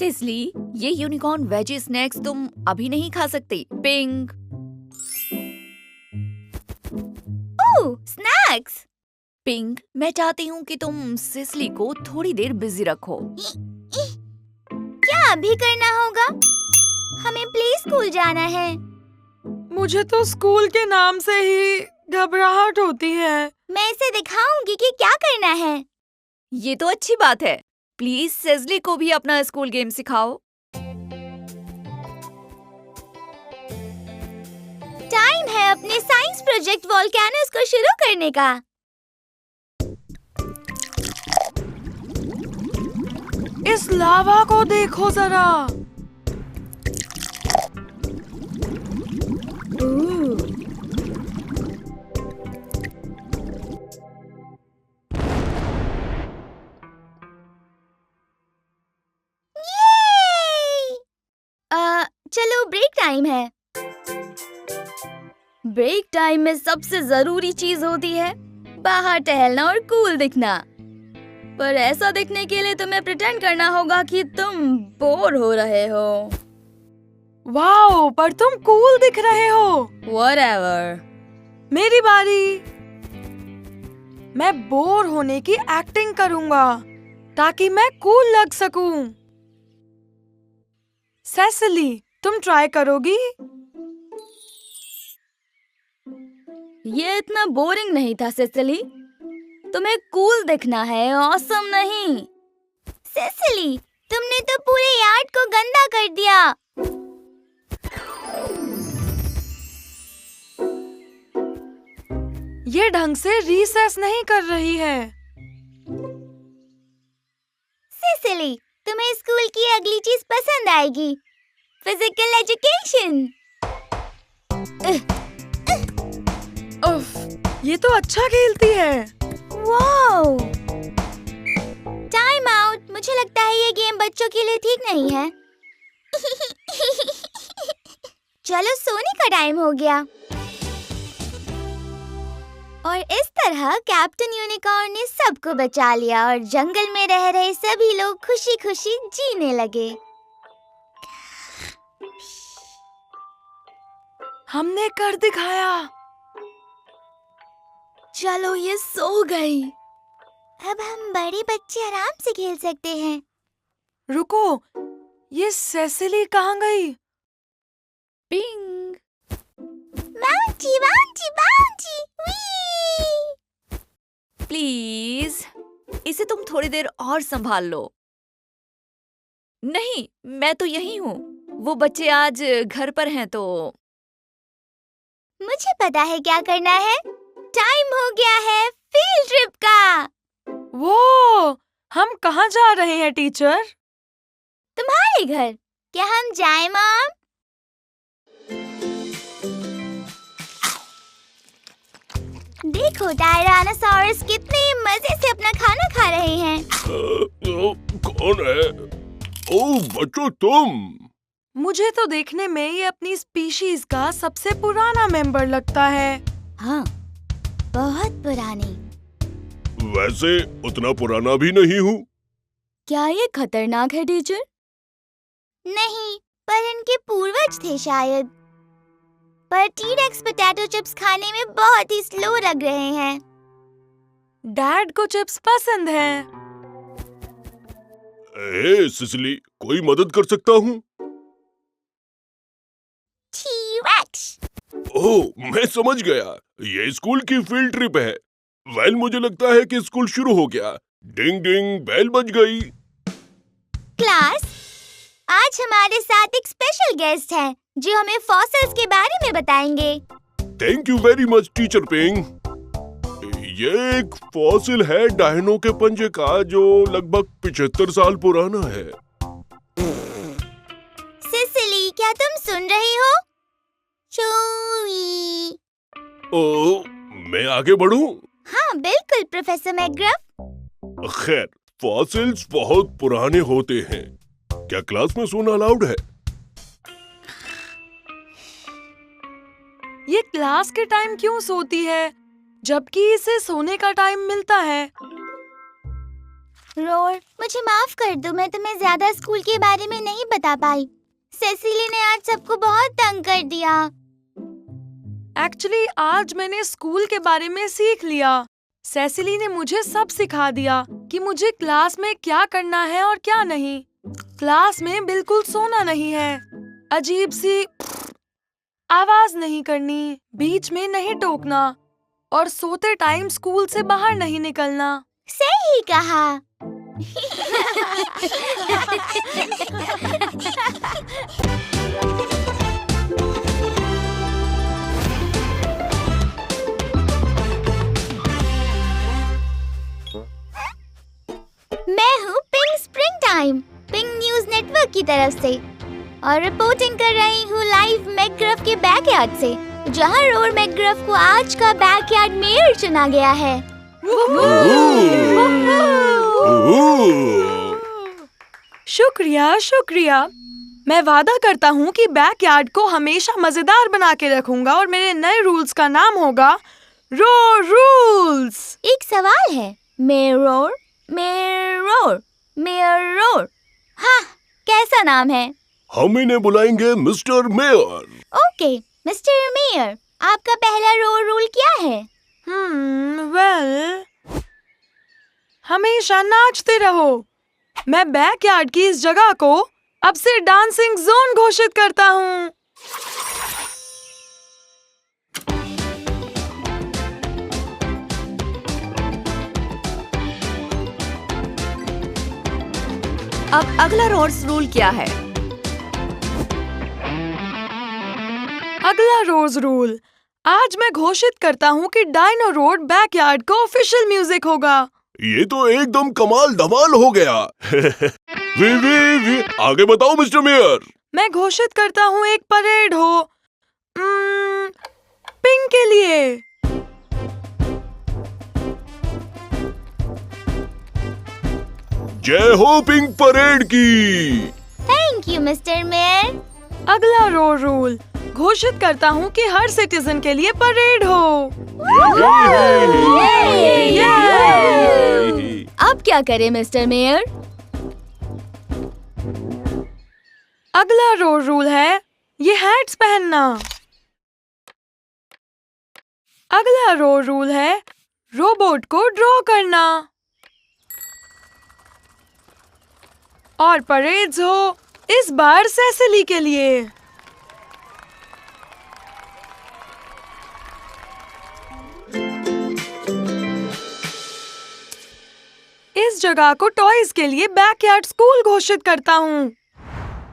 सिस्ली, ये unicorn veggie snacks तुम अभी नहीं खा सकते। पिंक। ओह, स्नैक्स। पिंक, मैं चाहती हूँ कि तुम सिस्ली को थोड़ी देर बिजी रखो। क्या अभी करना होगा? हमें प्ले स्कूल जाना है। मुझे तो स्कूल के नाम से ही घबराहट होती है। मैं इसे दिखाऊंगी कि क्या करना है। ये तो अच्छी बात है। प्लीज सिस्ली को भी अपना स्कूल गेम सिखाओ। टाइम है अपने साइंस प्रोजेक्ट वोल्केनोस को शुरू करने का। इस लावा को देखो जरा। चलो ब्रेक टाइम है। ब्रेक टाइम में सबसे जरूरी चीज होती है बाहर टहलना और कूल दिखना। पर ऐसा दिखने के लिए तुम्हें प्रिटेंड करना होगा कि तुम बोर हो रहे हो। वाओ, पर तुम कूल दिख रहे हो। Whatever. मेरी बारी। मैं बोर होने की एक्टिंग करूंगा ताकि मैं कूल लग सकूं। सेसिली, तुम ट्राई करोगी? ये इतना बोरिंग नहीं था सिसिली। तुम्हें कूल दिखना है, ऑसम नहीं। सेसिली, तुमने तो पूरे यार्ड को गंदा कर दिया। ये ढंग से रिसेस नहीं कर रही है। सेसिली, तुम्हें स्कूल की अगली चीज पसंद आएगी, फिजिकल एजुकेशन। उफ, ये तो अच्छा खेलती है। वाओ! Time out. मुझे लगता है ये गेम बच्चों के लिए ठीक नहीं है। चलो सोने का टाइम हो गया। और इस तरह कैप्टन यूनिकॉर्न ने सबको बचा लिया और जंगल में रह रहे सभी लोग खुशी-खुशी जीने लगे। हमने कर दिखाया। चलो, ये सो गई। अब हम बड़े बच्चे आराम से खेल सकते हैं। रुको, ये सेसिली कहाँ गई? पिंक। बाउंची बाउंची बाउंची वी। प्लीज, इसे तुम थोड़ी देर और संभाल लो। नहीं, मैं तो यही हूँ। वो बच्चे आज घर पर हैं तो। मुझे पता है क्या करना है। टाइम हो गया है फील्ड ट्रिप का। वो, हम कहाँ जा रहे हैं टीचर? तुम्हारे घर। क्या हम जाएं मॉम? देखो टायरानोसॉरस कितने मजे से अपना खाना खा रहे हैं। कौन है? ओह बच्चों, तुम। मुझे तो देखने में ये अपनी स्पीशीज का सबसे पुराना मेंबर लगता है। हाँ, बहुत पुरानी। वैसे उतना पुराना भी नहीं हूँ। क्या ये खतरनाक है टीचर? नहीं, पर इनके पूर्वज थे शायद। पर टी-रेक्स पोटैटो चिप्स खाने में बहुत ही स्लो लग रहे हैं। डैड को चिप्स पसंद हैं। ए सिसिली, कोई मदद कर सकता हूँ? टी-रेक्स। ओह, मैं समझ गया। ये स्कूल की फील्ड ट्रिप है। वेल, मुझे लगता है कि स्कूल शुरू हो गया। डिंग डिंग, बेल बज गई। क्लास, आज हमारे साथ एक स्पेशल गेस्ट है जो हमें फॉसिल्स के बारे में बताएंगे। Thank you very much teacher ping. ये एक फॉसिल है डायनो के पंजे का जो लगभग 75 साल पुराना है। सिसिली, क्या तुम सुन रही हो? चूई। ओह, मैं आगे बढ़ूं? हाँ बिल्कुल प्रोफेसर मैकग्रफ। खैर, फॉसिल्स बहुत पुराने होते हैं। क्या क्लास में सोना अलाउड है? ये क्लास के टाइम क्यों सोती है जबकि इसे सोने का टाइम मिलता है? रोर, मुझे माफ कर दो, मैं तुम्हें ज्यादा स्कूल के बारे में नहीं बता पाई। सेसिली ने आज सबको बहुत तंग कर दिया। एक्चुअली आज मैंने स्कूल के बारे में सीख लिया। सेसिली ने मुझे सब सिखा दिया कि मुझे क्लास में क्या करना है और क्या नहीं। क्लास में बिल्कुल सोना नहीं है, अजीब सी आवाज नहीं करनी, बीच में नहीं टोकना और सोते टाइम स्कूल से बाहर नहीं निकलना। सही कहा। मैं हूँ pink spring time, pink news network की तरफ से, और रिपोर्टिंग कर रही हूँ लाइव मैकग्रफ के बैकयार्ड से, जहाँ रोर मैकग्रफ को आज का बैकयार्ड मेयर चुना गया है। शुक्रिया शुक्रिया। मैं वादा करता हूँ कि बैकयार्ड को हमेशा मजेदार बना के रखूंगा और मेरे नए रूल्स का नाम होगा रोर रूल्स। एक सवाल है, mayor roar, mayor roar, mayor roar, हाँ, कैसा नाम है? हम इन्हें बुलाएंगे mister mayor. Okay, mister mayor, आपका पहला रोर रूल क्या है? वेल, हमेशा नाचते रहो। मैं बैकयार्ड की इस जगह को अब से डांसिंग जोन घोषित करता हूँ। अब अगला रोर्स रूल क्या है? अगला रोज रूल, आज मैं घोषित करता हूँ कि डायनो रोड बैकयार्ड का ऑफिशियल म्यूजिक होगा। ये तो एकदम कमाल धमाल हो गया। वी आगे बताओ मिस्टर मेयर। मैं घोषित करता हूँ एक परेड हो पिंक के लिए। जय हो पिंक परेड की। Thank you mister mayor. अगला रोड रूल, घोषित करता हूँ कि हर सिटीजन के लिए परेड हो। अब क्या करें मिस्टर मेयर? अगला रोड रूल है ये हैट्स पहनना। अगला रोड रूल है रोबोट को ड्रॉ करना। और परेड्स हो इस बार सेसिली के लिए। इस जगह को टॉयज के लिए बैकयार्ड स्कूल घोषित करता हूँ।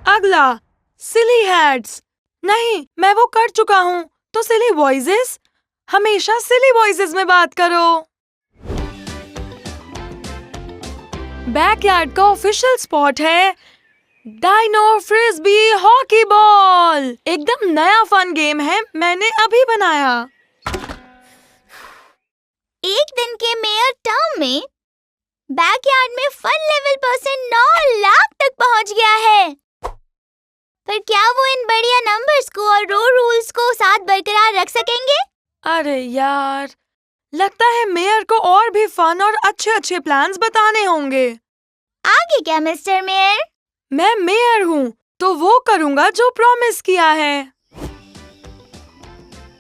अगला सिली हैट्स। नहीं, मैं वो कर चुका हूँ, तो सिली वॉइसेस। हमेशा सिली वॉइसेस में बात करो। बैकयार्ड का ऑफिशियल स्पॉट है डायनो फ्रिस्बी हॉकी बॉल। एकदम नया फन गेम है, मैंने अभी बनाया। एक दिन के मेयर टर्म में बैकयार्ड में फन लेवल % 9 लाख तक पहुंच गया है। पर क्या वो इन बढ़िया नंबर्स को और रो रूल्स को साथ बरकरार रख सकेंगे? अरे यार, लगता है मेयर को और भी फन और अच्छे प्लान्स बताने होंगे। आगे क्या मिस्टर मेयर? मैं मेयर हूँ तो वो करूँगा जो प्रॉमिस किया है।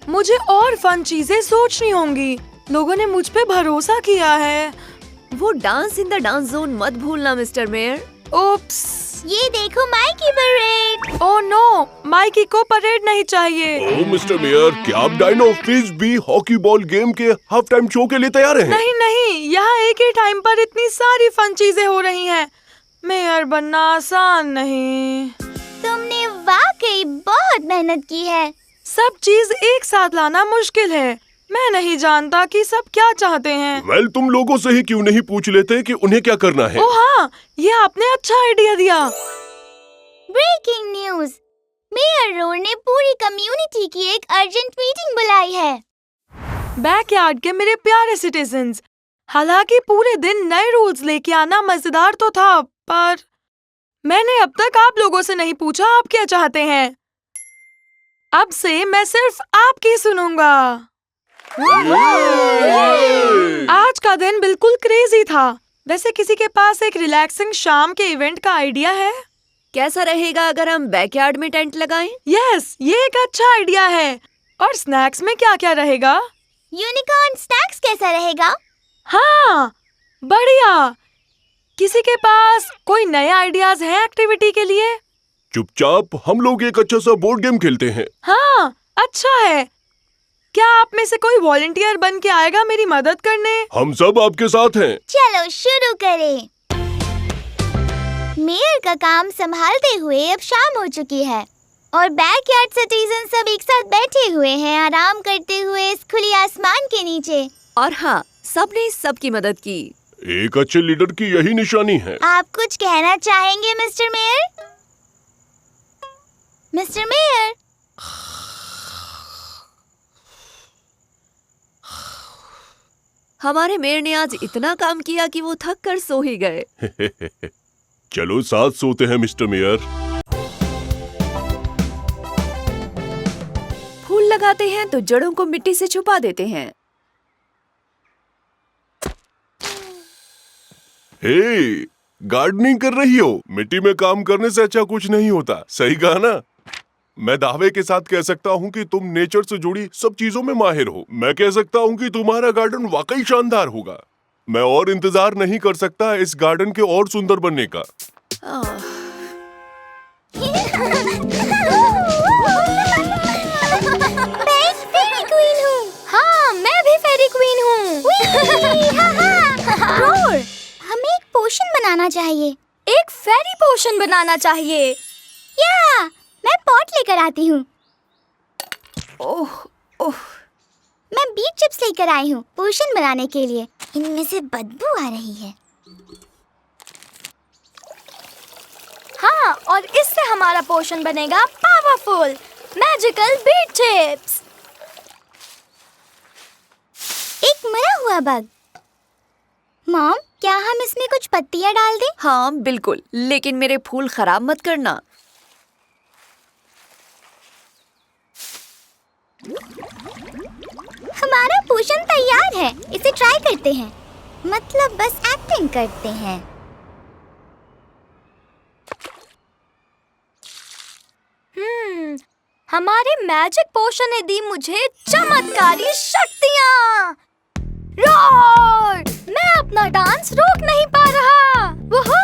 मुझे और फन चीजें सोचनी होंगी। लोगों ने मुझ पे भरोसा किया है। वो dance in the dance zone मत भूलना मिस्टर मेयर। ओप्स, ये देखो Mikey parade. Oh no, Mikey को परेड नहीं चाहिए। ओ मिस्टर मेयर, क्या आप dino frisbee hockey ball game के हाफ टाइम शो के लिए तैयार हैं? नहीं, यहाँ एक ही टाइम पर इतनी सारी फन चीजें हो रही हैं। मेयर बनना आसान नहीं। तुमने वाकई बहुत मेहनत की है। सब चीज एक साथ लाना मुश्किल है। मैं नहीं जानता कि सब क्या चाहते हैं। वेल, तुम लोगों से ही क्यों नहीं पूछ लेते कि उन्हें क्या करना है? ओह हाँ, ये आपने अच्छा आइडिया दिया। ब्रेकिंग न्यूज, मेयर रोर ने पूरी कम्युनिटी की एक अर्जेंट मीटिंग बुलाई है। बैकयार्ड के मेरे प्यारे सिटीजन्स, हालांकि पूरे दिन नए रूल्स लेके आना मजेदार तो था, पर मैंने अब तक आप लोगों से नहीं पूछा आप क्या चाहते हैं। अब से मैं सिर्फ आपकी सुनूंगा। आज का दिन बिल्कुल क्रेजी था। वैसे किसी के पास एक रिलैक्सिंग शाम के इवेंट का आइडिया है? कैसा रहेगा अगर हम बैकयार्ड में टेंट लगाएं? यस, ये एक अच्छा आइडिया है। और स्नैक्स में क्या क्या रहेगा? यूनिकॉर्न स्नैक्स कैसा रहेगा? हाँ, बढ़िया। किसी के पास कोई नए आइडियाज हैं एक्टिविटी के लिए? चुपचाप हम लोग एक अच्छा सा बोर्ड गेम खेलते हैं। हाँ, अच्छा है। क्या आप में से कोई वॉलंटियर बन के आएगा मेरी मदद करने? हम सब आपके साथ हैं। चलो शुरू करें। मेयर का काम संभालते हुए अब शाम हो चुकी है और बैकयार्ड सिटीजन सब एक साथ बैठे हुए हैं, आराम करते हुए इस खुली आसमान के नीचे। और हाँ, सबने सबकी मदद की। एक अच्छे लीडर की यही निशानी है। आप कुछ कहना चाहेंगे मिस्टर मेयर? मिस्टर मेयर, हमारे मेयर ने आज इतना काम किया कि वो थक कर सो ही गए। चलो साथ सोते हैं मिस्टर मेयर। फूल लगाते हैं तो जड़ों को मिट्टी से छुपा देते हैं। हे, गार्डनिंग कर रही हो? मिट्टी में काम करने से अच्छा कुछ नहीं होता, सही कहा ना? मैं दावे के साथ कह सकता हूँ कि तुम नेचर से जुड़ी सब चीजों में माहिर हो। मैं कह सकता हूँ कि तुम्हारा गार्डन वाकई शानदार होगा। मैं और इंतजार नहीं कर सकता इस गार्डन के और सुंदर बनने का। मैं एक फेरी क्वीन हूँ। हाँ, मैं भी फेरी क्वीन हूँ। रोर, हमें एक पोशन बनाना चाहिए। एक फेरी पोशन बनाना चाहिए। या, मैं पॉट लेकर आती हूँ। ओह ओह, मैं बीट चिप्स लेकर आई हूँ पोशन बनाने के लिए। इनमें से बदबू आ रही है। हाँ, और इससे हमारा पोशन बनेगा पावरफुल मैजिकल बीट चिप्स। एक मरा हुआ बग। मॉम, क्या हम इसमें कुछ पत्तियाँ डाल दें? हाँ बिल्कुल, लेकिन मेरे फूल खराब मत करना। हमारा पोशन तैयार है, इसे ट्राई करते हैं। मतलब बस एक्टिंग करते हैं। हमारे मैजिक पोशन ने दी मुझे चमत्कारी शक्तियाँ। रोर! मैं अपना डांस रोक नहीं पा रहा। वुहू!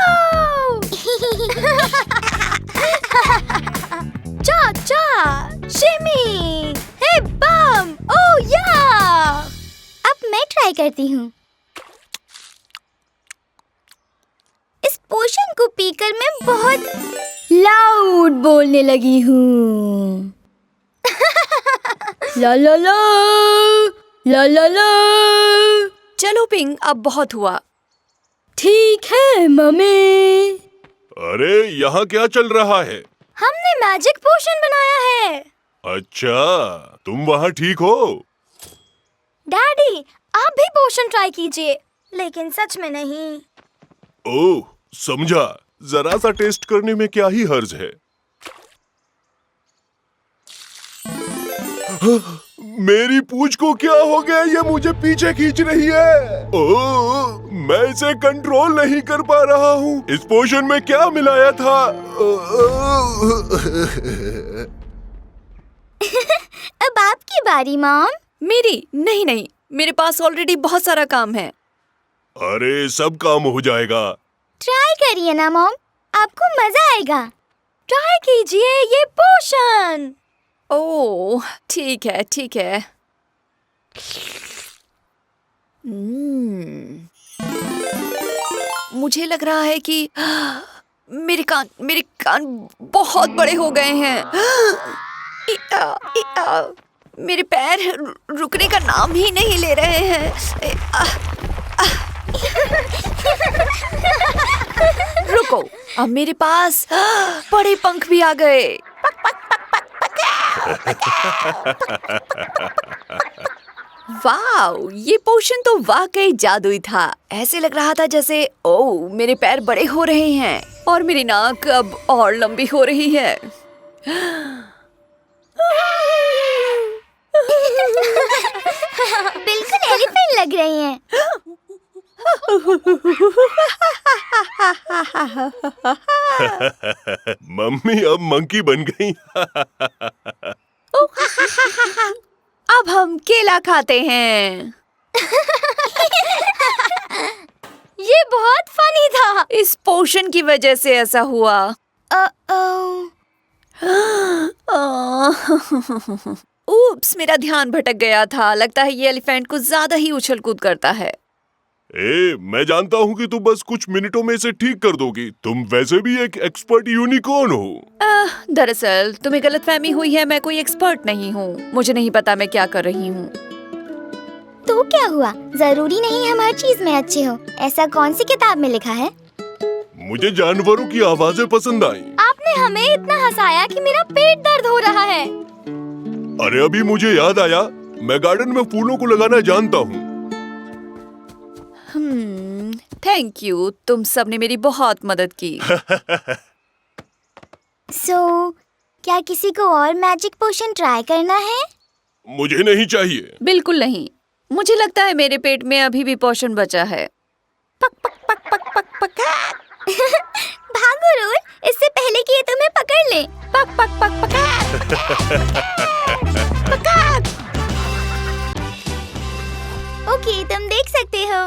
चा चा, शिमी, हे बम, ओह या! अब मैं ट्राई करती हूँ। इस पोशन को पीकर मैं बहुत लाउड बोलने लगी हूँ। ला ला ला, ला ला ला। चलो पिंग, अब बहुत हुआ। ठीक है मम्मी। अरे यहाँ क्या चल रहा है? हमने मैजिक पोशन बनाया है। अच्छा, तुम वहाँ ठीक हो? डैडी, आप भी पोशन ट्राई कीजिए, लेकिन सच में नहीं। ओह, समझा। जरा सा टेस्ट करने में क्या ही हर्ज है। मेरी पूंछ को क्या हो गया? ये मुझे पीछे खींच रही है। ओह, मैं इसे कंट्रोल नहीं कर पा रहा हूँ। इस पोशन में क्या मिलाया था? अब आपकी बारी मॉम। मेरी? नहीं नहीं, मेरे पास ऑलरेडी बहुत सारा काम है। अरे सब काम हो जाएगा। ट्राई करिए ना मॉम, आपको मजा आएगा। ट्राई कीजिए ये पोशन। ओह ठीक है ठीक है। मुझे लग रहा है कि मेरे कान बहुत बड़े हो गए हैं। मेरे पैर रुकने का नाम ही नहीं ले रहे हैं। रुको, अब मेरे पास बड़े पंख भी आ गए। वाओ, ये पोशन तो वाकई जादुई था। ऐसे लग रहा था जैसे ओह मेरे पैर बड़े हो रहे हैं और मेरी नाक अब और लंबी हो रही है। बिल्कुल एलिफेंट लग रही हैं। मम्मी अब मंकी बन गई। अब हम केला खाते हैं। ये बहुत फनी था। इस पोशन की वजह से ऐसा हुआ। ऊप्स, मेरा ध्यान भटक गया था। लगता है ये एलिफेंट कुछ ज्यादा ही उछल कूद करता है। मैं जानता हूँ कि तुम बस कुछ मिनटों में इसे ठीक कर दोगी। तुम वैसे भी एक एक्सपर्ट यूनिकॉर्न हो। दरअसल तुम्हें गलतफहमी हुई है, मैं कोई एक्सपर्ट नहीं हूँ। मुझे नहीं पता मैं क्या कर रही हूँ। तो क्या हुआ? जरूरी नहीं हम हर चीज में अच्छे हो। ऐसा कौन सी किताब में लिखा है? मुझे जानवरों की आवाजें पसंद आई। आपने हमें इतना हंसाया कि मेरा पेट दर्द हो रहा है। अरे अभी मुझे याद आया, मैं गार्डन में फूलों को लगाना जानता हूँ। थैंक यू, तुम सबने मेरी बहुत मदद की। क्या किसी को और मैजिक पोशन ट्राई करना है? मुझे नहीं चाहिए। बिल्कुल नहीं। मुझे लगता है मेरे पेट में अभी भी पोषण बचा है। पक पक पक पक पक पक। भागो रोल, इससे पहले कि ये तुम्हें पकड़ ले। पक पक पक पक। ओके, तुम देख सकते हो।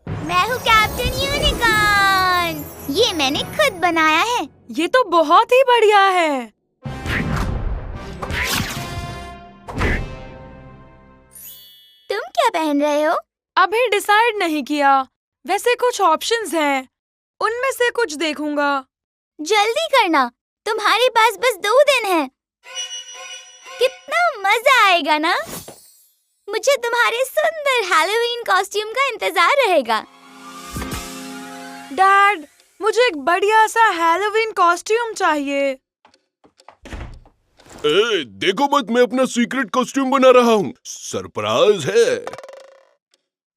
मैं हूँ कैप्टन यूनिकॉर्न। ये मैंने खुद बनाया है। ये तो बहुत ही बढ़िया है। तुम क्या पहन रहे हो? अभी डिसाइड नहीं किया। वैसे कुछ ऑप्शंस हैं, उनमें से कुछ देखूंगा। जल्दी करना, तुम्हारे पास बस 2 दिन है। कितना मजा आएगा ना। मुझे तुम्हारे सुंदर हैलोवीन कॉस्ट्यूम का इंतजार रहेगा। डैड, मुझे एक बढ़िया सा हैलोवीन कॉस्ट्यूम चाहिए। देखो मत, मैं अपना सीक्रेट कॉस्ट्यूम बना रहा हूँ। सरप्राइज है।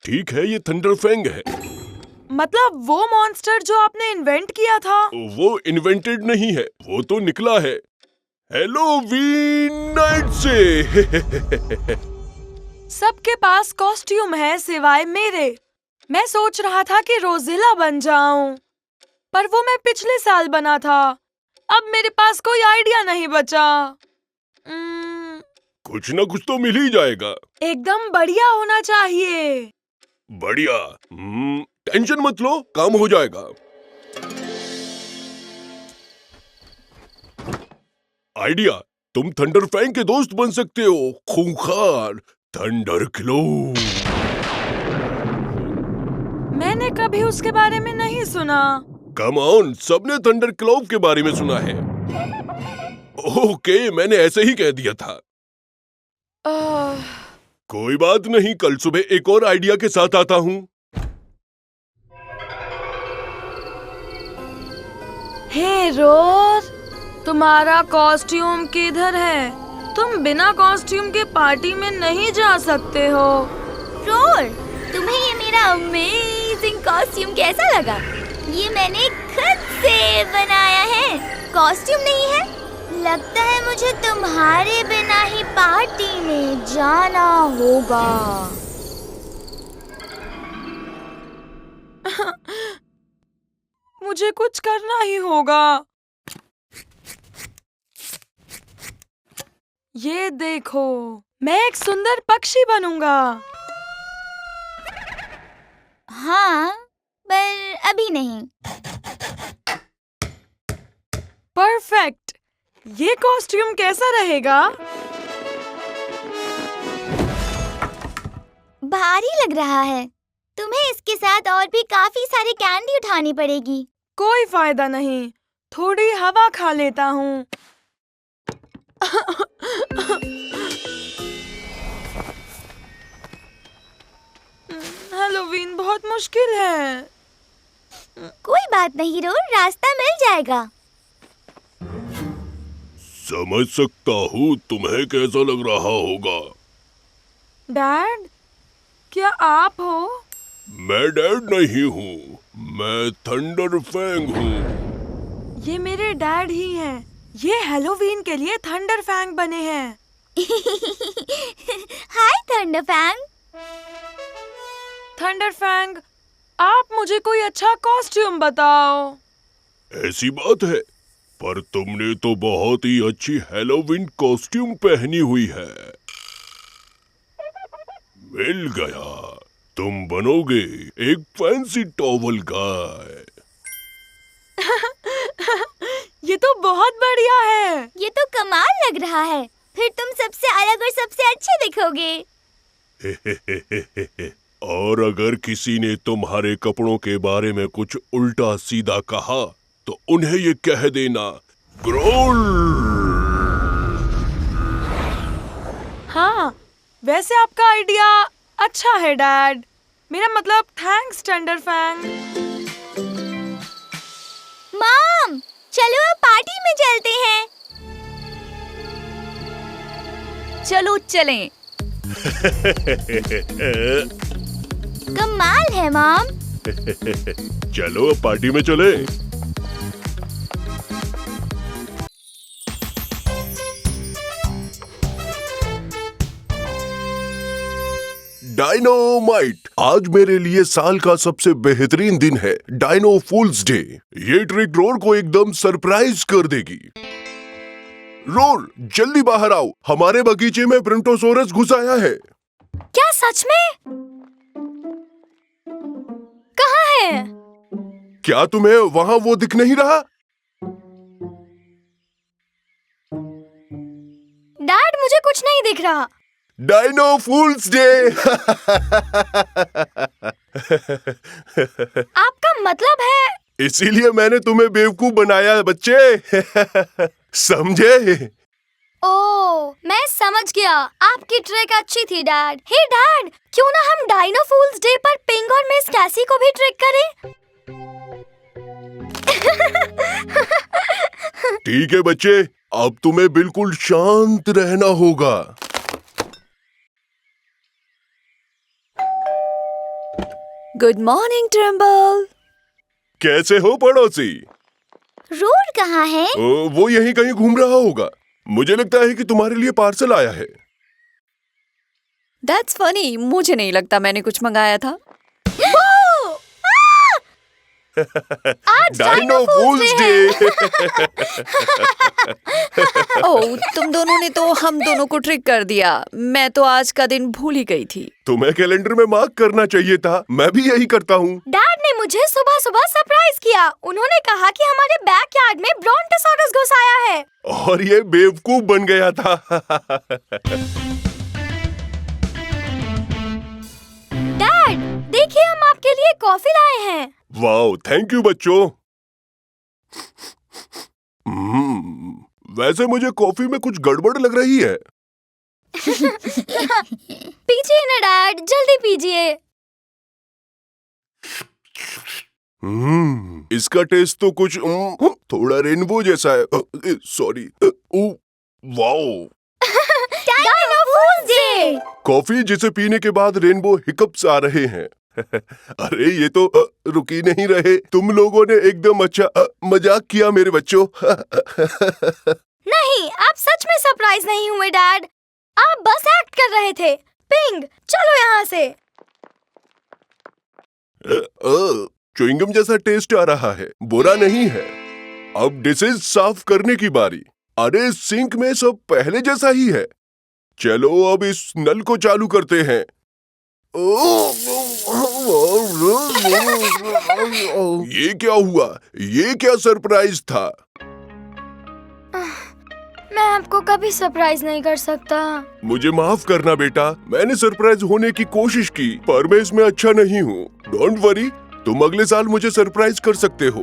ठीक है, ये थंडरफैंग है। मतलब वो मॉन्स्टर जो आपने इन्वेंट किया था? वो इन्वेंटेड नहीं है, वो तो निकला है हैलोवीन नाइट से। सबके पास कॉस्ट्यूम है सिवाय मेरे। मैं सोच रहा था कि रोज़िला बन जाऊं, पर वो मैं पिछले साल बना था। अब मेरे पास कोई आइडिया नहीं बचा। कुछ ना कुछ तो मिल ही जाएगा। एकदम बढ़िया होना चाहिए। बढ़िया। टेंशन मत लो, काम हो जाएगा। आइडिया, तुम थंडरफैंग के दोस्त बन सकते हो। खूंखार थंडर क्लो। मैंने कभी उसके बारे में नहीं सुना। कम ऑन, सबने थंडर क्लोव के बारे में सुना है। ओके, मैंने ऐसे ही कह दिया था। कोई बात नहीं, कल सुबह एक और आइडिया के साथ आता हूँ। हे रोज, तुम्हारा कॉस्ट्यूम किधर है? तुम बिना कॉस्ट्यूम के पार्टी में नहीं जा सकते हो। रोल, तुम्हें ये मेरा अमेजिंग कॉस्ट्यूम कैसा लगा? ये मैंने खुद से बनाया है। कॉस्ट्यूम नहीं है। लगता है मुझे तुम्हारे बिना ही पार्टी में जाना होगा। मुझे कुछ करना ही होगा। ये देखो, मैं एक सुंदर पक्षी बनूंगा। हाँ, पर अभी नहीं। परफेक्ट। ये कॉस्ट्यूम कैसा रहेगा? भारी लग रहा है। तुम्हें इसके साथ और भी काफी सारी कैंडी उठानी पड़ेगी। कोई फायदा नहीं, थोड़ी हवा खा लेता हूँ। हैलोवीन बहुत मुश्किल है। कोई बात नहीं रोल, रास्ता मिल जाएगा। समझ सकता हूँ तुम्हें कैसा लग रहा होगा। डैड, क्या आप हो? मैं डैड नहीं हूँ, मैं थंडरफैंग हूँ। ये मेरे डैड ही हैं। ये हैलोवीन के लिए थंडरफैंग बने हैं। हाय थंडरफैंग। थंडरफैंग, आप मुझे कोई अच्छा कॉस्ट्यूम बताओ। ऐसी बात है, पर तुमने तो बहुत ही अच्छी हैलोवीन कॉस्ट्यूम पहनी हुई है। मिल गया, तुम बनोगे एक फैंसी टॉवल गाय। ये तो बहुत बढ़िया है। ये तो कमाल लग रहा है। फिर तुम सबसे अलग और सबसे अच्छे दिखोगे। और अगर किसी ने तुम्हारे कपड़ों के बारे में कुछ उल्टा सीधा कहा तो उन्हें ये कह देना, ग्रोल। हाँ, वैसे आपका आइडिया अच्छा है डैड। मेरा मतलब थैंक्स थंडरफैंग। मॉम, चलो अब पार्टी में चलते हैं। चलो चलें। कमाल है मॉम। चलो अब पार्टी में चले। डायनोमाइट, आज मेरे लिए साल का सबसे बेहतरीन दिन है, डायनो फूल्स डे। ये ट्रिक रोर को एकदम सरप्राइज कर देगी। रोर, जल्दी बाहर आओ, हमारे बगीचे में ब्रोंटोसोरस घुस आया है। क्या सच में? कहाँ है? क्या तुम्हें वहाँ वो दिख नहीं रहा? डैड, मुझे कुछ नहीं दिख रहा। डायनो फूल्स डे। आपका मतलब है? इसीलिए मैंने तुम्हें बेवकूफ बनाया बच्चे। समझे? ओह, मैं समझ गया। आपकी ट्रिक अच्छी थी डैड। हे डैड, क्यों ना हम डायनो फूल्स डे पर पिंग और मिस कैसी को भी ट्रिक करें? ठीक है बच्चे, अब तुम्हें बिल्कुल शांत रहना होगा। Good morning Trimble. कैसे हो पड़ोसी? रोर कहाँ है? वो यहीं कहीं घूम रहा होगा। मुझे लगता है कि तुम्हारे लिए पार्सल आया है। दैट्स फनी, मुझे नहीं लगता मैंने कुछ मंगाया था। आज डायनो फूल्स डे। ओह, तुम दोनों ने तो हम दोनों को ट्रिक कर दिया। मैं तो आज का दिन भूल ही गई थी। तुम्हें कैलेंडर में मार्क करना चाहिए था। मैं भी यही करता हूँ। डैड ने मुझे सुबह सुबह सरप्राइज किया। उन्होंने कहा कि हमारे बैकयार्ड में ब्रोंटोसॉरस घुस आया है। और ये बेवकूफ बन गया था। डैड, देखिए हम आपके लिए कॉफी लाए हैं। वाओ, थैंक यू बच्चों। वैसे मुझे कॉफी में कुछ गड़बड़ लग रही है। पीजिए ना डैड, जल्दी पीजिए। इसका टेस्ट तो कुछ थोड़ा रेनबो जैसा है। सॉरी। वाओ, डायनो फूल्स डे। कॉफी जिसे पीने के बाद रेनबो हिकअप्स आ रहे हैं। अरे ये तो रुक ही नहीं रहे। तुम लोगों ने एकदम अच्छा मजाक किया मेरे बच्चों। नहीं, आप सच में सरप्राइज नहीं हुए डैड। आप बस एक्ट कर रहे थे। पिंग, चलो यहाँ से। च्युइंगम जैसा टेस्ट आ रहा है, बुरा नहीं है। अब डिशेज साफ करने की बारी। अरे सिंक में सब पहले जैसा ही है। चलो अब इस नल को चालू करते हैं। ये क्या हुआ? ये क्या सरप्राइज था? मैं आपको कभी सरप्राइज नहीं कर सकता। मुझे माफ करना बेटा, मैंने सरप्राइज होने की कोशिश की, पर मैं इसमें अच्छा नहीं हूँ। डोंट वरी, तुम अगले साल मुझे सरप्राइज कर सकते हो।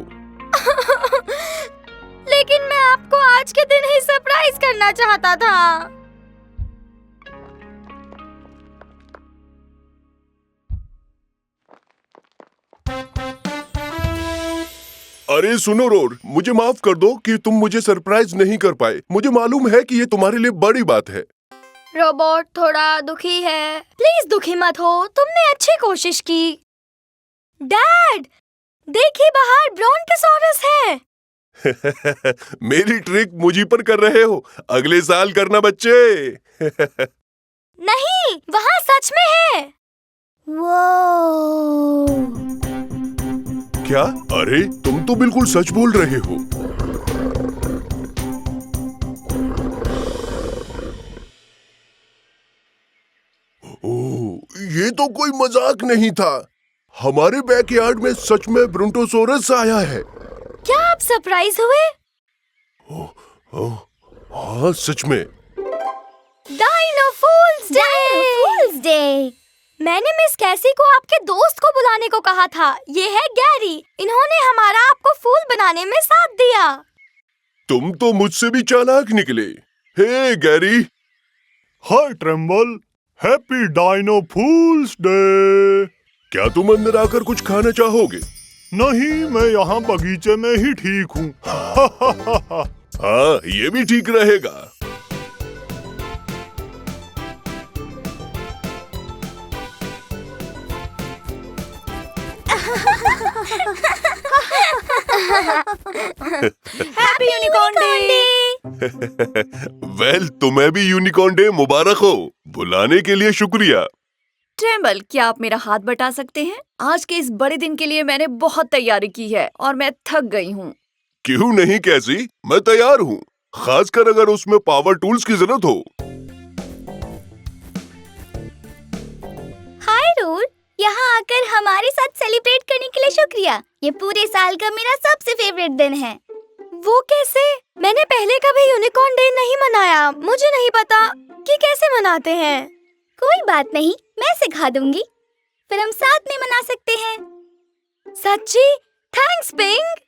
लेकिन मैं आपको आज के दिन ही सरप्राइज करना चाहता था। अरे सुनो रोर, मुझे माफ कर दो कि तुम मुझे सरप्राइज नहीं कर पाए। मुझे मालूम है कि ये तुम्हारे लिए बड़ी बात है। रोबोट थोड़ा दुखी है। प्लीज दुखी मत हो, तुमने अच्छी कोशिश की। डैड, देखिए बाहर ब्रोंटोसॉरस है। मेरी ट्रिक मुझी पर कर रहे हो। अगले साल करना बच्चे। नहीं, वहाँ सच में है। वो क्या? अरे तुम तो बिल्कुल सच बोल रहे हो। ओह, ये तो कोई मजाक नहीं था। हमारे बैकयार्ड में सच में ब्रोंटोसोरस आया है। क्या आप सरप्राइज हुए? हाँ सच में। डाइनो फूल्स डे! मैंने मिस कैसी को आपके दोस्त को बुलाने को कहा था। ये है गैरी। इन्होंने हमारा आपको फूल बनाने में साथ दिया। तुम तो मुझसे भी चालाक निकले। हे गैरी। हाय ट्रेम्बल, हैप्पी डाइनो फूल्स डे। क्या तुम अंदर आकर कुछ खाना चाहोगे? नहीं, मैं यहाँ बगीचे में ही ठीक हूँ। हाँ, ये भी ठीक रहेगा। Happy unicorn day! वेल, तुम्हें भी यूनिकॉर्न डे मुबारक हो। बुलाने के लिए शुक्रिया। ट्रेम्बल, क्या आप मेरा हाथ बटा सकते हैं? आज के इस बड़े दिन के लिए मैंने बहुत तैयारी की है और मैं थक गई हूँ। क्यों नहीं कैसी, मैं तैयार हूँ, खासकर अगर उसमें पावर टूल्स की जरूरत हो। हाय रूल, यहाँ आकर हमारे साथ सेलिब्रेट करने के लिए शुक्रिया। ये पूरे साल का मेरा सबसे फेवरेट दिन है। वो कैसे? मैंने पहले कभी यूनिकॉर्न डे नहीं मनाया। मुझे नहीं पता कि कैसे मनाते हैं। कोई बात नहीं, मैं सिखा दूंगी। फिर हम साथ में मना सकते हैं। सच्ची? Thanks pink.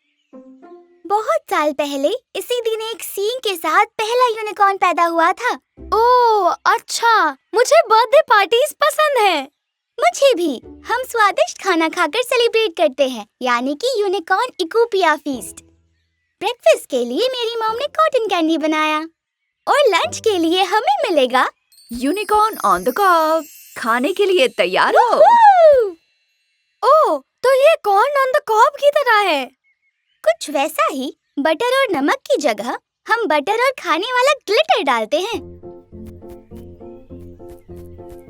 बहुत साल पहले इसी दिन एक सींग के साथ पहला यूनिकॉर्न पैदा हुआ था। ओह अच्छा, मुझे बर्थडे पार्टीज पसंद है। मुझे भी। हम स्वादिष्ट खाना खाकर सेलिब्रेट करते हैं, यानी कि यूनिकॉर्न इकोपिया फीस्ट। ब्रेकफास्ट के लिए मेरी मॉम ने कॉटन कैंडी बनाया और लंच के लिए हमें मिलेगा यूनिकॉर्न ऑन द कॉब। खाने के लिए तैयार हो? ओह, तो ये कॉर्न ऑन द कॉब की तरह है। कुछ वैसा ही। बटर और नमक की जगह हम बटर और खाने वाला ग्लिटर डालते हैं।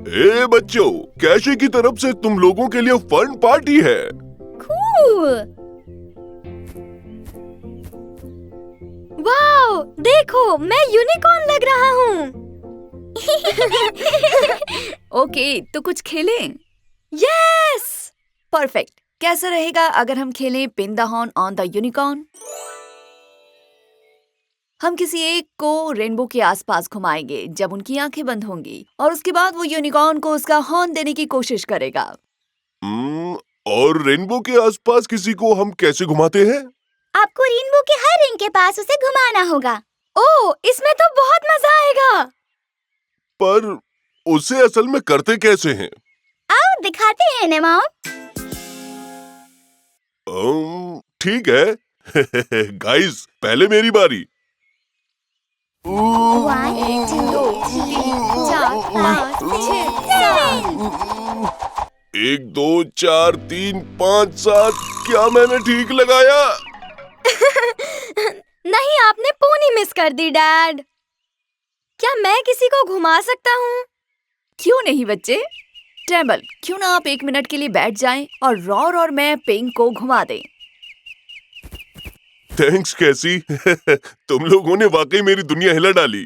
ए बच्चों, कैशी की तरफ से तुम लोगों के लिए फन पार्टी है। कूल। वाओ, देखो मैं यूनिकॉर्न लग रहा हूँ। ओके, तो कुछ खेलें? यस! परफेक्ट। कैसा रहेगा अगर हम खेलें pin the horn on the unicorn? हम किसी एक को रेनबो के आसपास घुमाएंगे जब उनकी आंखें बंद होंगी, और उसके बाद वो यूनिकॉर्न को उसका हॉर्न देने की कोशिश करेगा। और रेनबो के आसपास किसी को हम कैसे घुमाते हैं? आपको रेनबो के हर रिंग के पास उसे घुमाना होगा। ओह, इसमें तो बहुत मजा आएगा। पर उसे असल में करते कैसे हैं? आओ दिखाते हैं ना मॉम। ठीक है। गाइस, पहले मेरी बारी। 1 2 3 4 5 6 7। 1 2 4 3 5 7। क्या मैंने ठीक लगाया? नहीं, आपने पोनी मिस कर दी डैड। क्या मैं किसी को घुमा सकता हूँ? क्यों नहीं बच्चे? ट्रेम्बल, क्यों ना आप 1 मिनट के लिए बैठ जाएं और रॉर और मैं पिंक को घुमा दें। थैंक्स कैसी। तुम लोगों ने वाकई मेरी दुनिया हिला डाली।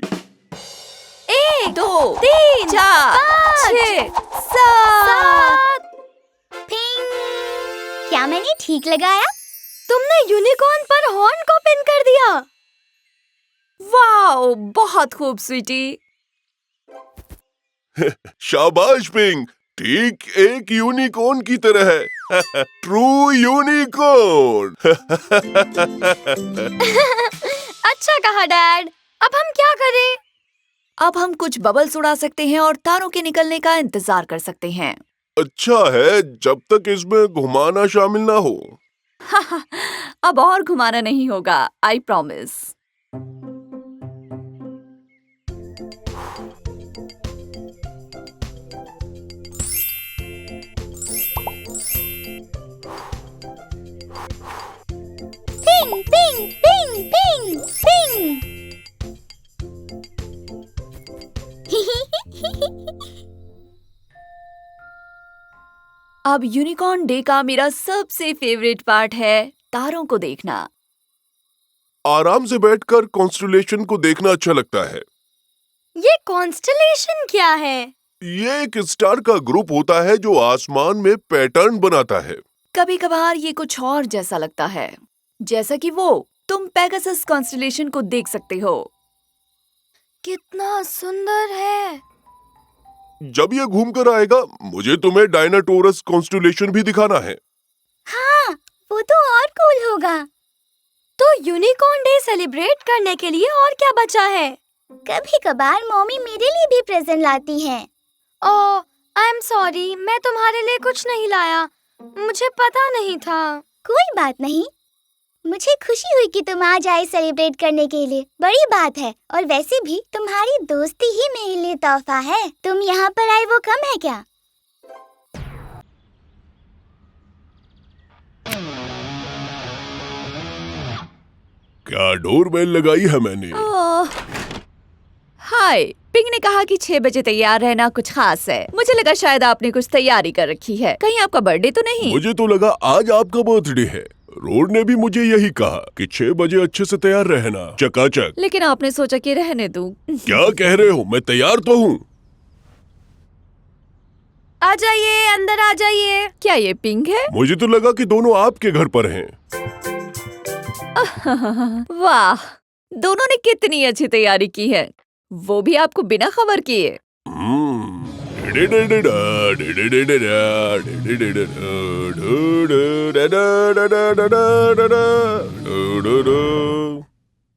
1 2 3 4 5 6 7। पिंग। क्या मैंने ठीक लगाया? तुमने यूनिकॉर्न पर हॉर्न को पिन कर दिया। वाओ, बहुत खूब स्वीटी। शाबाश पिंक, ठीक एक यूनिकॉर्न की तरह है। True unicorn. अच्छा कहा डैड। अब हम क्या करें? अब हम कुछ बबल्स उड़ा सकते हैं और तारों के निकलने का इंतजार कर सकते हैं। अच्छा है, जब तक इसमें घुमाना शामिल ना हो। अब और घुमाना नहीं होगा, I promise. Ping ping ping ping ping. अब यूनिकॉर्न डे का मेरा सबसे फेवरेट पार्ट है तारों को देखना। आराम से बैठकर कॉन्स्टेलेशन को देखना अच्छा लगता है। ये कॉन्स्टेलेशन क्या है? ये एक स्टार का ग्रुप होता है जो आसमान में पैटर्न बनाता है। कभी कभार ये कुछ और जैसा लगता है, जैसा कि वो तुम पेगासस कॉन्स्टेलेशन को देख सकते हो। कितना सुंदर है। जब ये घूम कर आएगा मुझे तुम्हें डायनाटोरस कॉन्स्टेलेशन भी दिखाना है। हाँ, वो तो और कूल होगा। तो यूनिकॉर्न डे सेलिब्रेट करने के लिए और क्या बचा है? कभी कभार मम्मी मेरे लिए भी प्रेजेंट लाती हैं। ओह, आई एम सॉरी, मैं तुम्हारे लिए कुछ नहीं लाया। मुझे पता नहीं था। कोई बात नहीं, मुझे खुशी हुई कि तुम आज आए सेलिब्रेट करने के लिए। बड़ी बात है, और वैसे भी तुम्हारी दोस्ती ही मेरे लिए तोहफा है। तुम यहाँ पर आए वो कम है क्या? क्या डोरबेल लगाई है मैंने? ओह, हाय। पिंक ने कहा कि 6 बजे तैयार रहना कुछ खास है। मुझे लगा शायद आपने कुछ तैयारी कर रखी है। कहीं आपका बर्थडे तो नहीं? मुझे तो लगा आज आपका बर्थडे है। रोड ने भी मुझे यही कहा कि 6 बजे अच्छे से तैयार रहना, चकाचक। लेकिन आपने सोचा कि रहने दूं। क्या कह रहे हो? मैं तैयार तो हूँ। आ जाइए, अंदर आ जाइए। क्या ये पिंक है? मुझे तो लगा कि दोनों आपके घर पर हैं। वाह, दोनों ने कितनी अच्छी तैयारी की है, वो भी आपको बिना खबर किए।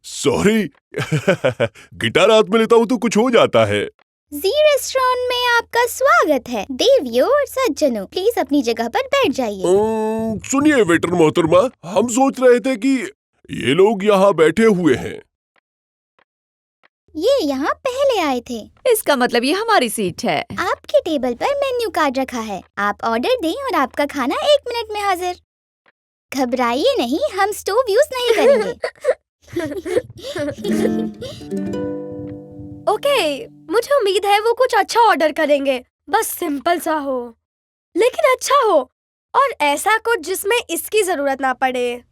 सॉरी। गिटार हाथ में लेता हूँ तो कुछ हो जाता है। जी रेस्टोरेंट में आपका स्वागत है। देवियों और सज्जनों, प्लीज अपनी जगह पर बैठ जाइए। सुनिए वेटर मोहतरमा, हम सोच रहे थे कि ये लोग यहाँ बैठे हुए हैं। ये यहाँ पहले आए थे। इसका मतलब ये हमारी सीट है। आपके टेबल पर मेन्यू कार्ड रखा है। आप ऑर्डर दें और आपका खाना 1 मिनट में हाजिर। घबराइए नहीं, हम स्टोव यूज नहीं करेंगे। ओके, मुझे उम्मीद है वो कुछ अच्छा ऑर्डर करेंगे। बस सिंपल सा हो, लेकिन अच्छा हो, और ऐसा कुछ जिसमें इसकी जरूरत ना पड़े।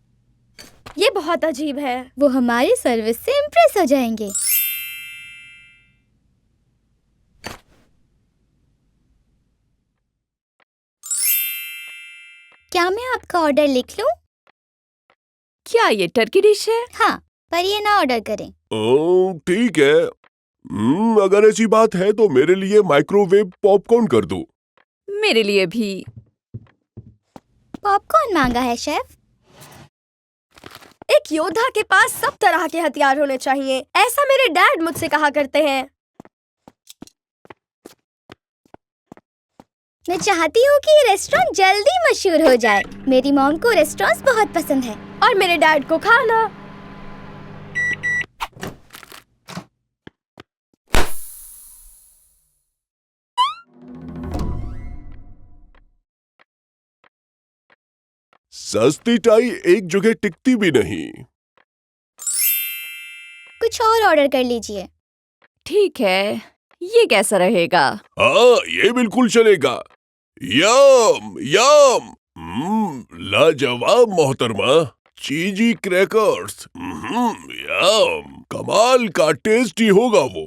ये बहुत अजीब है। वो हमारी सर्विस से इम्प्रेस हो जाएंगे। क्या मैं आपका ऑर्डर लिख लूं? क्या ये टर्की डिश है? हाँ, पर ये ना ऑर्डर करें। ठीक है। अगर ऐसी बात है तो मेरे लिए माइक्रोवेव पॉपकॉर्न कर दो। मेरे लिए भी। पॉपकॉर्न मांगा है शेफ। एक योद्धा के पास सब तरह के हथियार होने चाहिए, ऐसा मेरे डैड मुझसे कहा करते हैं। मैं चाहती हूँ कि ये रेस्टोरेंट जल्दी मशहूर हो जाए। मेरी मॉम को रेस्टोरेंट्स बहुत पसंद है। और मेरे डैड को खाना। सस्ती टाई एक जगह टिकती भी नहीं। कुछ और ऑर्डर कर लीजिए। ठीक है, ये कैसा रहेगा? हाँ, ये बिल्कुल चलेगा। यम यम। लाजवाब मोहतरमा। चीजी क्रैकर्स। यम, कमाल का टेस्टी होगा वो।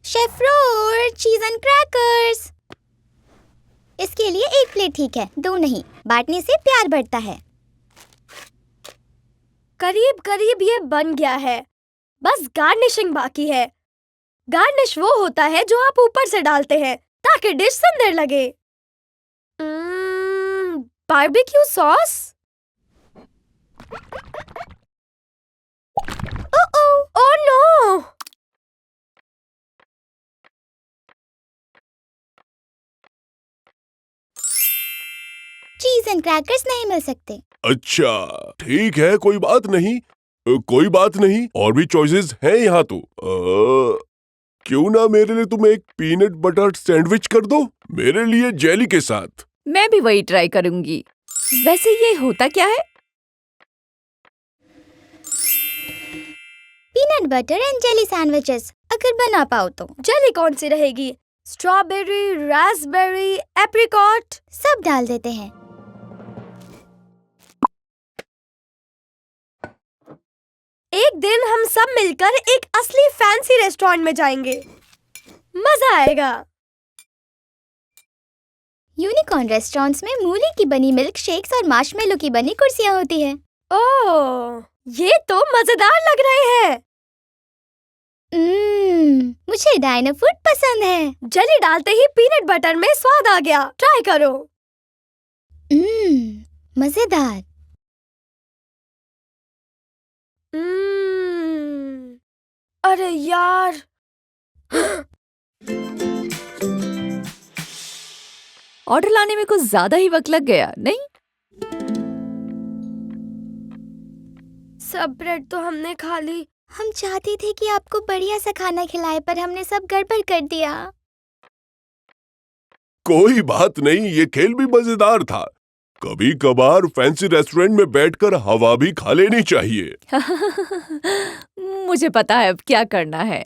शेफ रोर, चीज एंड क्रैकर्स। इसके लिए 1 प्लेट ठीक है, 2 नहीं। बांटने से प्यार बढ़ता है। करीब करीब ये बन गया है, बस गार्निशिंग बाकी है। गार्निश वो होता है जो आप ऊपर से डालते हैं ताकि डिश सुंदर लगे। Barbecue sauce. Oh no! Cheese and crackers नहीं मिल सकते। अच्छा, ठीक है, कोई बात नहीं। कोई बात नहीं, और भी चॉइसेस हैं यहाँ तो। क्यों ना मेरे लिए तुम एक पीनट बटर सैंडविच कर दो, मेरे लिए जेली के साथ। मैं भी वही ट्राई करूंगी। वैसे ये होता क्या है? Peanut butter and jelly sandwiches, अगर बना पाओ तो। जेली कौन सी रहेगी? Strawberry, Raspberry, apricot. सब डाल देते हैं। एक दिन हम सब मिलकर एक असली फैंसी रेस्टोरेंट में जाएंगे। मजा आएगा। यूनिकॉर्न रेस्टोरेंट्स में मूली की बनी मिल्क शेक्स और मार्शमेलो की बनी कुर्सियां होती हैं। ओह, ये तो मजेदार लग रहे हैं। मुझे डायनो फूड पसंद है। जली डालते ही पीनट बटर में स्वाद आ गया। ट्राई करो। मजेदार। अरे यार, ऑर्डर लाने में कुछ ज्यादा ही वक्त लग गया, नहीं? सब ब्रेड तो हमने खा ली। हम चाहते थे कि आपको बढ़िया सा खाना खिलाए, पर हमने सब गड़बड़ कर दिया। कोई बात नहीं, ये खेल भी मजेदार था। कभी कभार फैंसी रेस्टोरेंट में बैठकर हवा भी खा लेनी चाहिए। मुझे पता है अब क्या करना है।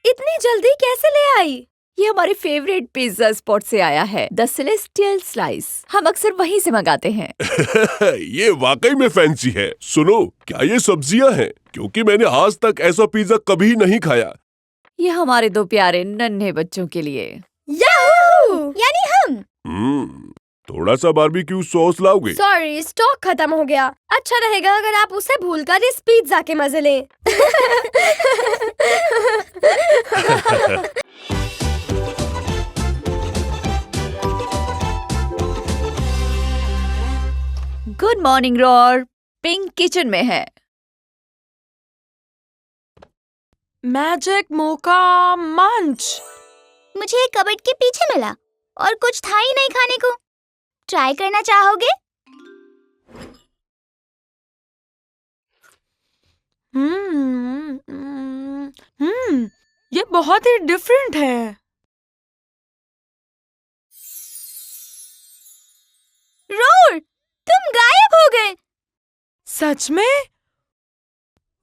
इतनी जल्दी कैसे ले आई? ये हमारे फेवरेट पिज्जा स्पॉट से आया है, द सेलेस्टियल स्लाइस। हम अक्सर वहीं से मंगाते हैं। ये वाकई में फैंसी है। सुनो, क्या ये सब्जियां हैं? क्योंकि मैंने आज तक ऐसा पिज्जा कभी नहीं खाया। ये हमारे दो प्यारे नन्हे बच्चों के लिए। याहू! यानी हम। थोड़ा सा बारबेक्यू सॉस लाओगे? सॉरी, स्टॉक खत्म हो गया। अच्छा रहेगा अगर आप उसे भूलकर इस पिज्जा के मजे लें। Good morning roar. Pink kitchen में है। मैजिक मोका मंच। मुझे एक कबर्ड के पीछे मिला और कुछ था ही नहीं खाने को। ट्राई करना चाहोगे? ये बहुत ही डिफरेंट है। रोर, तुम गायब हो गए। सच में?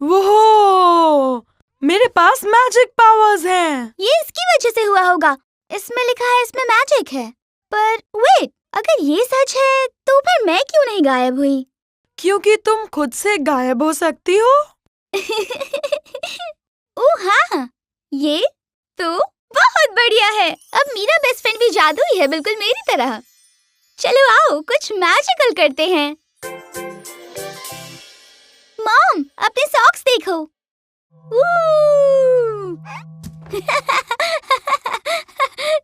वो मेरे पास मैजिक पावर्स हैं। ये इसकी वजह से हुआ होगा। इसमें लिखा है इसमें मैजिक है। पर वेट, अगर ये सच है तो फिर मैं क्यों नहीं गायब हुई? क्योंकि तुम खुद से गायब हो सकती हो। ओह हाँ, ये तो बहुत बढ़िया है। अब मेरा बेस्ट फ्रेंड भी जादुई है, बिल्कुल मेरी तरह। चलो आओ कुछ मैजिकल करते हैं। मॉम, अपने सॉक्स देखो।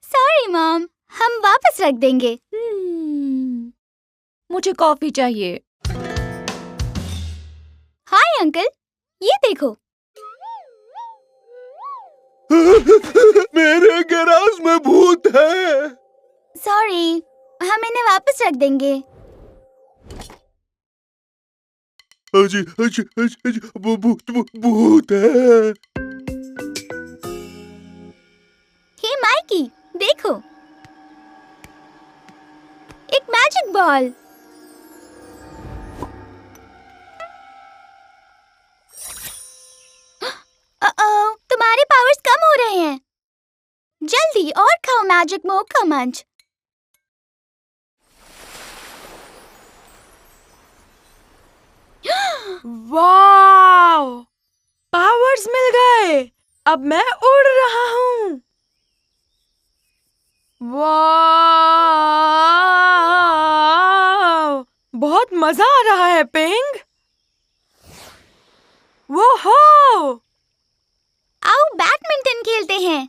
सॉरी मॉम, हम वापस रख देंगे। मुझे कॉफी चाहिए। हाय अंकल, ये देखो। मेरे गैराज में भूत है। सॉरी, हम इन्हें वापस रख देंगे। अजी, अजी, अजी, अजी, भूत है। हे माइकी, देखो, एक मैजिक बॉल। तुम्हारे पावर्स कम हो रहे हैं। जल्दी और खाओ मैजिक मोका मंच। वाव! पावर्स मिल गए। अब मैं उड़ रहा हूँ। वाव! बहुत मजा आ रहा है पिंग। वो हो! आओ बैडमिंटन खेलते हैं।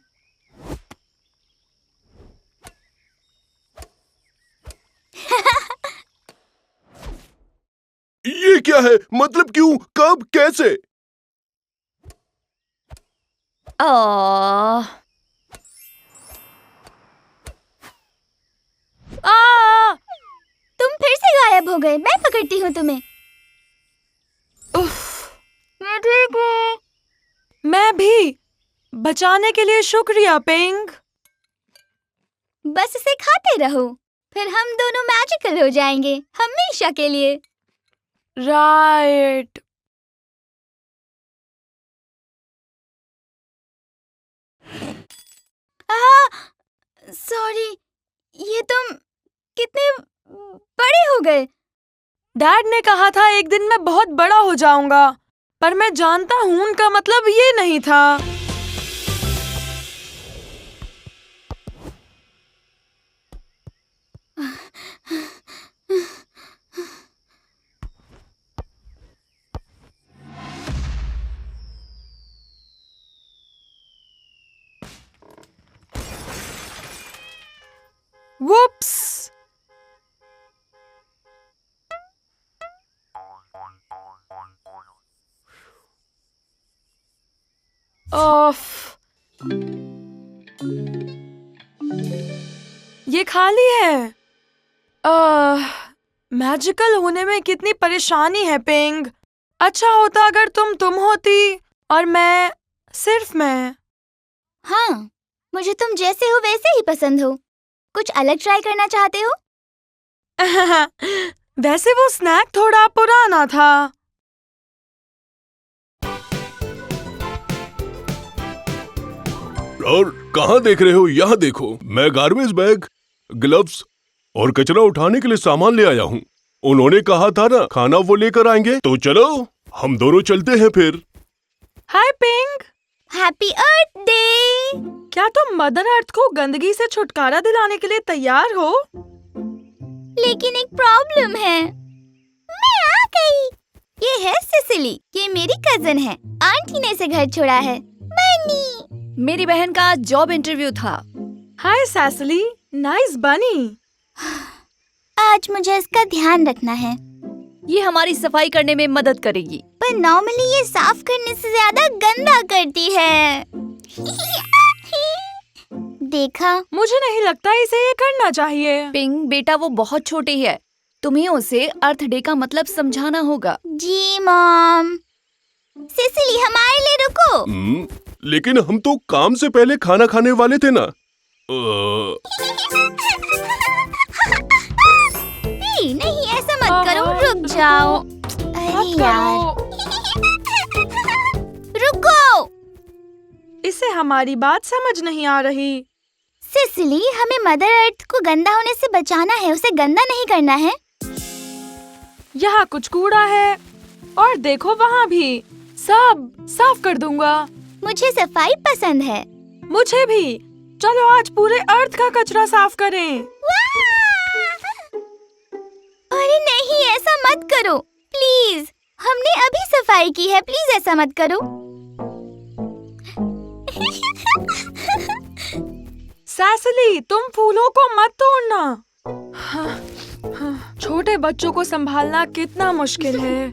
ये क्या है? मतलब क्यों? कब? कैसे? तुम फिर से गायब हो गए। मैं पकड़ती हूँ तुम्हें। मैं ठीक हूँ। मैं भी। बचाने के लिए शुक्रिया पिंग। बस इसे खाते रहो, फिर हम दोनों मैजिकल हो जाएंगे हमेशा के लिए। राइट। सॉरी, ये तुम कितने बड़े हो गए। डैड ने कहा था एक दिन मैं बहुत बड़ा हो जाऊंगा, पर मैं जानता हूँ उनका मतलब ये नहीं था। Whoops! ओफ, ये खाली है। मैजिकल होने में कितनी परेशानी है पिंग। अच्छा होता अगर तुम होती और मैं सिर्फ मैं। हाँ, मुझे तुम जैसे हो वैसे ही पसंद हो। कुछ अलग ट्राई करना चाहते हो? वैसे वो स्नैक थोड़ा पुराना था। और कहाँ देख रहे हो? यहाँ देखो, मैं गार्बेज बैग, ग्लव्स और कचरा उठाने के लिए सामान ले आया हूँ। उन्होंने कहा था ना खाना वो लेकर आएंगे, तो चलो हम दोनों चलते हैं फिर। हाय पिंग, हैप्पी अर्थ डे। क्या तुम मदर अर्थ को गंदगी से छुटकारा दिलाने के लिए तैयार हो? लेकिन एक प्रॉब्लम है। मैं आ गई। ये है सिसिली, ये मेरी कजन है। आंटी ने इसे घर छोड़ा है। बनी। मेरी बहन का जॉब इंटरव्यू था। हाय सैसली, नाइस बनी। आज मुझे इसका ध्यान रखना है। ये हमारी सफाई करने में मदद करेगी। पर नॉर्मली ये साफ करने से ज्यादा गंदा करती है। देखा? मुझे नहीं लगता इसे ये करना चाहिए। पिंग बेटा, वो बहुत छोटी है। तुम्हें उसे अर्थ डे का मतलब समझाना होगा। जी मॉम। सिसिली, हमारे लिए रुको। लेकिन हम तो काम से पहले खाना खाने वाले थे ना। नहीं, ऐसा मत करो, रुक जाओ। अरे यार, रुको। इसे हमारी बात समझ नहीं आ रही। सिसिली, हमें मदर अर्थ को गंदा होने से बचाना है, उसे गंदा नहीं करना है। यहाँ कुछ कूड़ा है और देखो वहाँ भी। सब साफ कर दूंगा। मुझे सफाई पसंद है। मुझे भी। चलो आज पूरे अर्थ का कचरा साफ करें। अरे नहीं, ऐसा मत करो प्लीज। हमने अभी सफाई की है, प्लीज ऐसा मत करो। सैसली, तुम फूलों को मत तोड़ना। छोटे बच्चों को संभालना कितना मुश्किल है।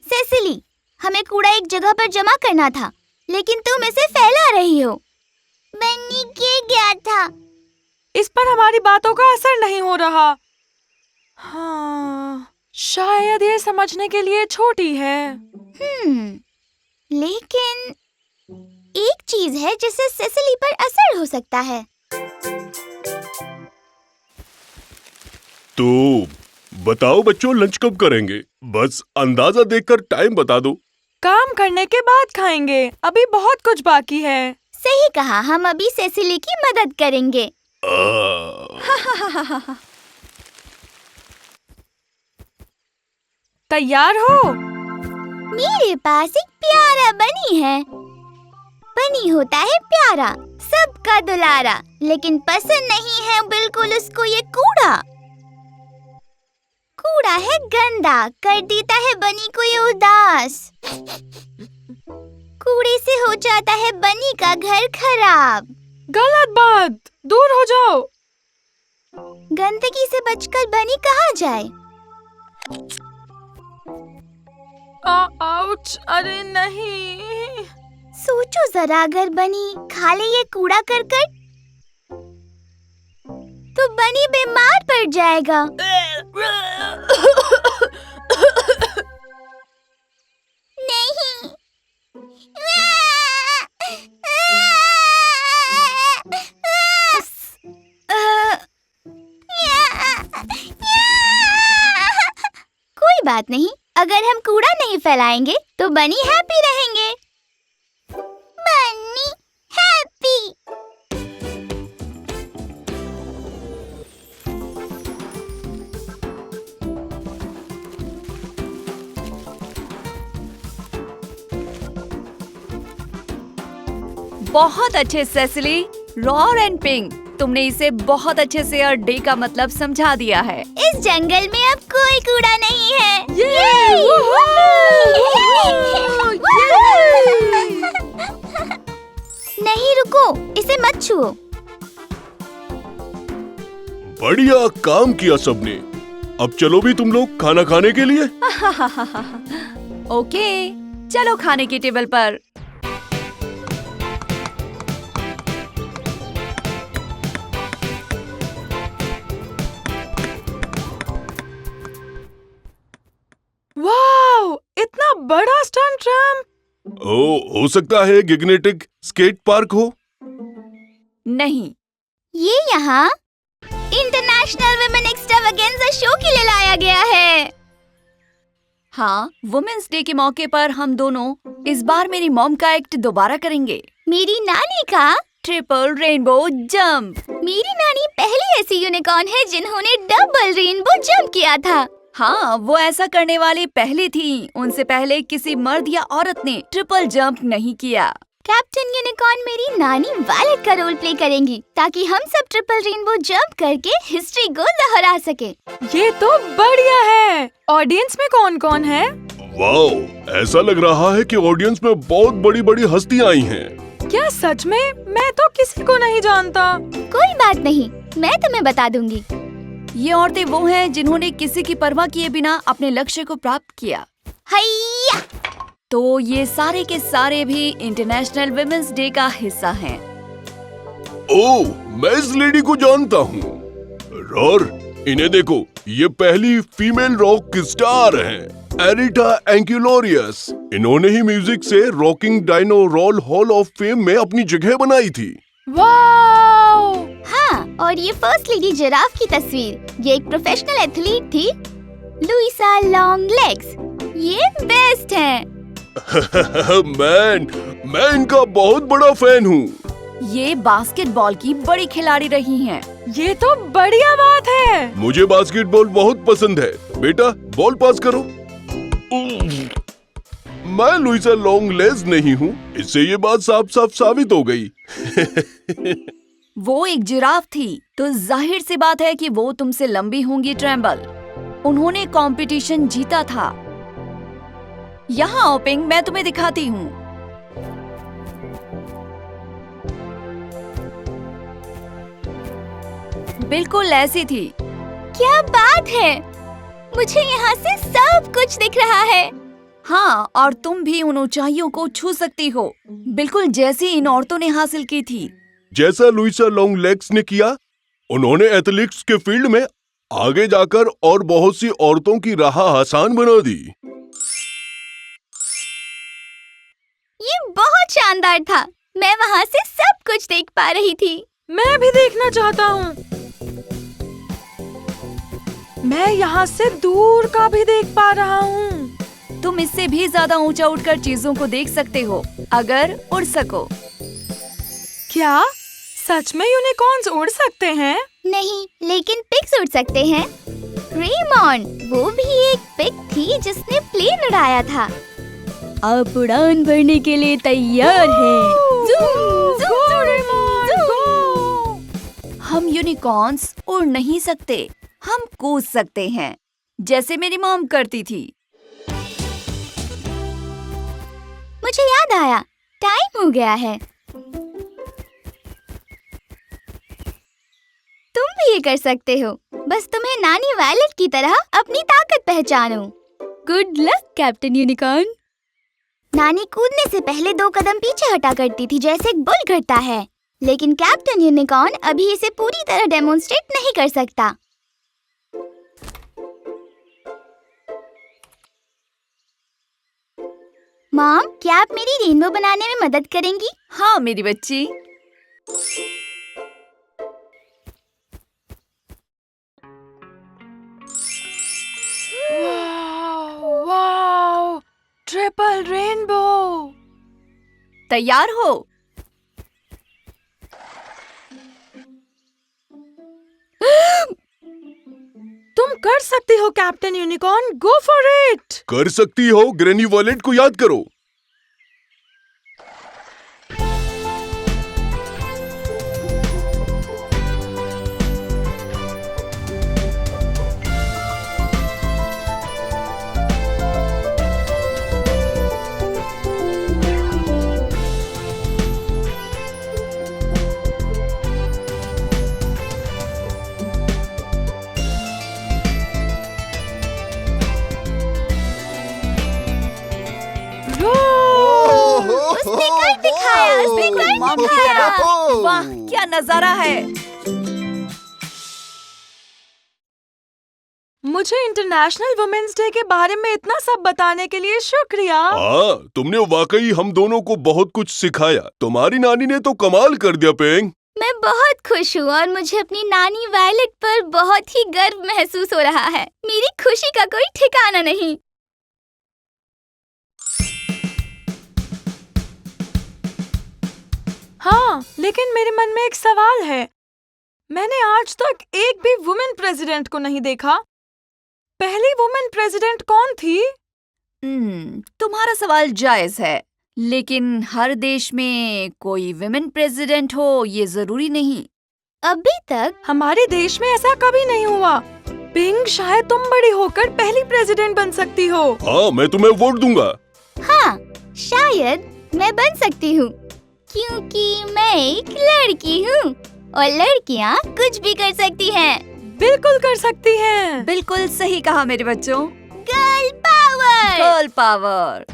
सेसिली, हमें कूड़ा एक जगह पर जमा करना था, लेकिन तुम इसे फैला रही हो। बन्नी गिर गया था। इस पर हमारी बातों का असर नहीं हो रहा। हाँ, शायद ये समझने के लिए छोटी है। लेकिन एक चीज है जिससे सेसिली पर असर हो सकता है। तो बताओ बच्चों, लंच कब करेंगे? बस अंदाजा देखकर टाइम बता दो। काम करने के बाद खाएंगे, अभी बहुत कुछ बाकी है। सही कहा, हम अभी सेसिली की मदद करेंगे। तैयार हो? मेरे पास एक प्यारा बनी है। बनी होता है प्यारा, सबका दुलारा, लेकिन पसंद नहीं है बिल्कुल उसको ये कूड़ा। कूड़ा है गंदा, कर देता है बनी को ये उदास। कूड़े से हो जाता है बनी का घर खराब। गलत बात, दूर हो जाओ। गंदगी से बचकर बनी कहाँ जाए? आउच, अरे नहीं। सोचो जरा, अगर बनी खा ले ये कूड़ा करकट तो बनी बीमार पड़ जाएगा। नहीं। कोई बात नहीं, अगर हम कूड़ा नहीं फैलाएंगे तो बनी हैप्पी रहेंगे। बनी बहुत अच्छे सेसिली, रॉर एंड पिंक, तुमने इसे बहुत अच्छे से और डे का मतलब समझा दिया है। इस जंगल में अब कोई कूड़ा नहीं है। नहीं रुको, इसे मत छुओ। बढ़िया काम किया सबने। अब चलो भी तुम लोग खाना खाने के लिए। ओके, चलो खाने की टेबल पर। वाओ, इतना बड़ा स्टंट रैंप! हो सकता है गिगनेटिक स्केट पार्क हो। नहीं, ये यहाँ इंटरनेशनल वुमेन एक्स्ट्रावेगेंजा शो के लिए लाया गया है। हाँ, वुमेन्स डे के मौके पर हम दोनों इस बार मेरी मॉम का एक्ट दोबारा करेंगे। मेरी नानी का। Triple rainbow jump. मेरी नानी पहली ऐसी यूनिकॉर्न है जिन्होंने डबल रेनबो जंप किया था। हाँ, वो ऐसा करने वाली पहली थी। उनसे पहले किसी मर्द या औरत ने ट्रिपल जंप नहीं किया। कैप्टन यूनिकॉर्न मेरी नानी वायलेट का रोल प्ले करेंगी ताकि हम सब ट्रिपल रेनबो जंप करके हिस्ट्री को दोहरा सके। ये तो बढ़िया है। ऑडियंस में कौन कौन है? वाह, ऐसा लग रहा है कि ऑडियंस में बहुत बड़ी बड़ी हस्तियां आई हैं। क्या सच में? मैं तो किसी को नहीं जानता। कोई बात नहीं, मैं तुम्हें बता दूंगी। ये औरतें वो हैं जिन्होंने किसी की परवाह किए बिना अपने लक्ष्य को प्राप्त किया। हैया! तो ये सारे के सारे भी इंटरनेशनल वुमेन्स डे का हिस्सा हैं। ओह, मैं इस लेडी को जानता हूँ। रॉर, इन्हें देखो, ये पहली फीमेल रॉक स्टार हैं, एरिटा एंक्यूलोरियस। इन्होंने ही म्यूजिक से rocking dino roll hall of fame में अपनी जगह बनाई थी। वाओ! हाँ, और ये फर्स्ट लेडी जिराफ की तस्वीर। ये एक प्रोफेशनल एथलीट थी, लुइसा लॉन्ग लेग्स। ये बेस्ट है। मैं इनका बहुत बड़ा फैन हूँ। ये बास्केटबॉल की बड़ी खिलाड़ी रही हैं। ये तो बढ़िया बात है। मुझे बास्केटबॉल बहुत पसंद है। बेटा, बॉल पास करो। मैं लुइसा लॉन्ग लेग्स नहीं हूँ। इससे ये बात साफ साफ साबित हो गई। वो एक जिराफ थी, तो जाहिर सी बात है कि वो तुमसे लंबी होंगी ट्रेम्बल। उन्होंने कंपटीशन जीता था। यहाँ आओ पिंक, मैं तुम्हें दिखाती हूँ। बिल्कुल ऐसी थी। क्या बात है, मुझे यहाँ से सब कुछ दिख रहा है। हाँ, और तुम भी उन ऊंचाइयों को छू सकती हो, बिल्कुल जैसी इन औरतों ने हासिल की थी। जैसा लुइसा लॉन्ग लेग्स ने किया, उन्होंने एथलेटिक्स के फील्ड में आगे जाकर और बहुत सी औरतों की राह आसान बना दी। ये बहुत शानदार था। मैं वहाँ से सब कुछ देख पा रही थी। मैं भी देखना चाहता हूँ। मैं यहाँ से दूर का भी देख पा रहा हूँ। तुम इससे भी ज्यादा ऊंचा उठकर चीजों को देख सकते हो, अगर उड़ सको। क्या सच में यूनिकॉर्न्स उड़ सकते हैं? नहीं, लेकिन पिग्स उड़ सकते हैं। रेमंड, वो भी एक पिग थी जिसने प्लेन उड़ाया था। आप उड़ान भरने के लिए तैयार हैं। हम यूनिकॉर्न्स उड़ नहीं सकते, हम कूद सकते हैं, जैसे मेरी मॉम करती थी। मुझे याद आया, टाइम हो गया है। तुम भी ये कर सकते हो, बस तुम्हें नानी वायलेट की तरह अपनी ताकत पहचानो। Good luck captain unicorn. नानी कूदने से पहले 2 कदम पीछे हटा करती थी, जैसे एक बुल करता है। लेकिन कैप्टन यूनिकॉर्न अभी इसे पूरी तरह डेमोन्स्ट्रेट नहीं कर सकता। मॉम, क्या आप मेरी रेनबो बनाने में मदद करेंगी? हाँ मेरी बच्ची। वाओ! Triple rainbow! तैयार हो? तुम कर सकती हो captain unicorn, go for it! कर सकती हो, ग्रैनी वायलेट को याद करो। मॉम की तरह। वाह, क्या नजारा है। मुझे इंटरनेशनल वुमेन्स डे के बारे में इतना सब बताने के लिए शुक्रिया। हाँ, तुमने वाकई हम दोनों को बहुत कुछ सिखाया। तुम्हारी नानी ने तो कमाल कर दिया पेंग। मैं बहुत खुश हूँ और मुझे अपनी नानी वायलेट पर बहुत ही गर्व महसूस हो रहा है। मेरी खुशी का कोई ठिकाना नहीं। हाँ, लेकिन मेरे मन में एक सवाल है। मैंने आज तक एक भी वुमेन प्रेसिडेंट को नहीं देखा। पहली वुमेन प्रेसिडेंट कौन थी? तुम्हारा सवाल जायज है, लेकिन हर देश में कोई विमेन प्रेसिडेंट हो ये जरूरी नहीं। अभी तक हमारे देश में ऐसा कभी नहीं हुआ। पिंक, शायद तुम बड़ी होकर पहली प्रेसिडेंट बन सकती हो। हाँ, मैं तुम्हें वोट दूंगा। हाँ, शायद मैं बन सकती हूँ, क्योंकि मैं एक लड़की हूँ और लड़कियाँ कुछ भी कर सकती हैं। बिल्कुल कर सकती हैं। बिल्कुल सही कहा मेरे बच्चों। Girl power. Girl power.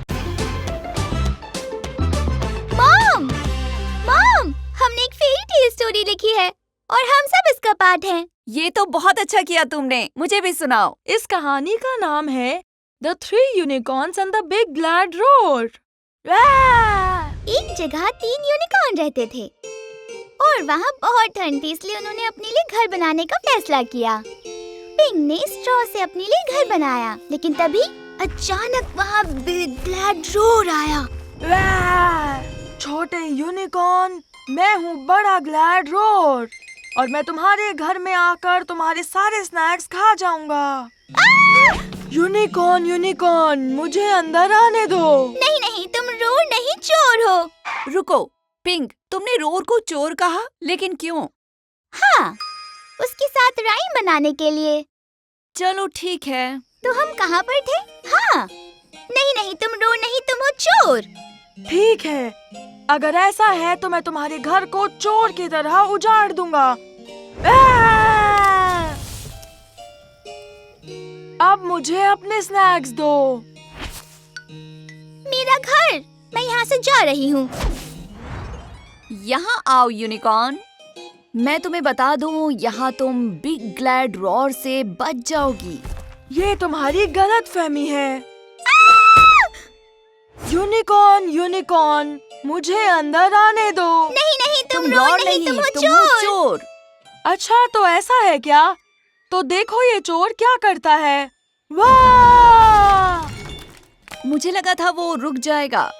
Mom, mom, हमने एक फेरी टेल स्टोरी लिखी है और हम सब इसका पार्ट हैं। ये तो बहुत अच्छा किया तुमने। मुझे भी सुनाओ। इस कहानी का नाम है the 3 unicorns and the big glad roar. एक जगह 3 यूनिकॉर्न रहते थे और वहाँ बहुत ठंड थी, इसलिए उन्होंने अपने लिए घर बनाने का फैसला किया। पिंक ने स्ट्रॉ से अपने लिए घर बनाया, लेकिन तभी अचानक वहाँ बिग ग्लैड रोर आया। छोटे यूनिकॉर्न, मैं हूँ बड़ा ग्लैड रोर और मैं तुम्हारे घर में आकर तुम्हारे सारे स्नैक्स खा जाऊंगा। यूनिकॉर्न, यूनिकॉर्न, मुझे अंदर आने दो। नहीं नहीं, तुम रोर नहीं चोर हो। रुको पिंक, तुमने रोर को चोर कहा, लेकिन क्यों? हाँ, उसके साथ राइम बनाने के लिए। चलो ठीक है। तो हम कहाँ पर थे? हाँ, नहीं नहीं, तुम रोर नहीं, तुम हो चोर। ठीक है, अगर ऐसा है तो मैं तुम्हारे घर को चोर की तरह उजाड़ दूंगा। अब मुझे अपने स्नैक्स दो। मेरा घर, मैं यहाँ से जा रही हूँ। यहाँ आओ यूनिकॉर्न। मैं तुम्हें बता दूं, यहाँ तुम बिग ग्लैड रोर से बच जाओगी। ये तुम्हारी गलतफहमी है। यूनिकॉर्न, यूनिकॉर्न, मुझे अंदर आने दो। नहीं नहीं, तुम रोर रोर नहीं, तुम हो तुम हो चोर। चोर। अच्छा, तो ऐसा है क्या? तो देखो ये चोर क्या करता है। वाह! मुझे लगा था वो रुक जाएगा।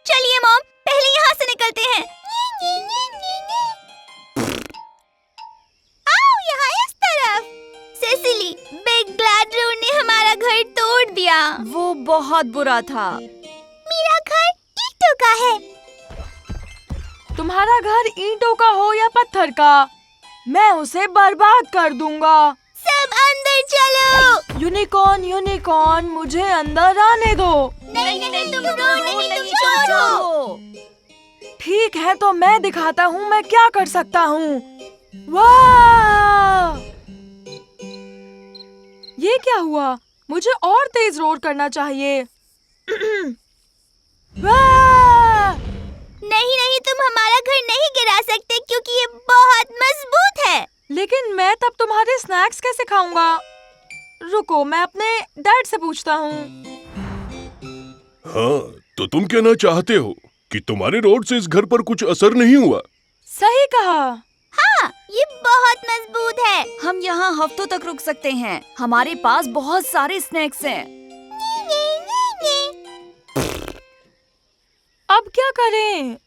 चलिए मॉम, पहले यहाँ से निकलते हैं। आओ यहाँ इस तरफ। सेसिली, बिग ग्लैड रोर ने हमारा घर तोड़ दिया। वो बहुत बुरा था। मेरा घर ईंटों का है। तुम्हारा घर ईंटों का हो या पत्थर का, मैं उसे बर्बाद कर दूंगा। सब अंदर चलो। यूनिकॉर्न, यूनिकॉर्न, मुझे अंदर आने दो। नहीं नहीं, तुम रोर नहीं, तुम चोर हो। ठीक है, तो मैं दिखाता हूँ मैं क्या कर सकता हूँ। वाह! ये क्या हुआ? मुझे और तेज रोर करना चाहिए। वाह! नहीं नहीं, तुम हमारा घर नहीं गिरा सकते क्योंकि ये बहुत मजबूत है। लेकिन मैं तब तुम्हारे स्नैक्स कैसे खाऊंगा? रुको, मैं अपने डैड से पूछता हूँ। हाँ, तो तुम कहना चाहते हो कि तुम्हारे रोड से इस घर पर कुछ असर नहीं हुआ? सही कहा। हाँ, ये बहुत मजबूत है। हम यहाँ हफ्तों तक रुक सकते हैं। हमारे पास बहुत सारे स्नैक्स हैं। अब क्या करें?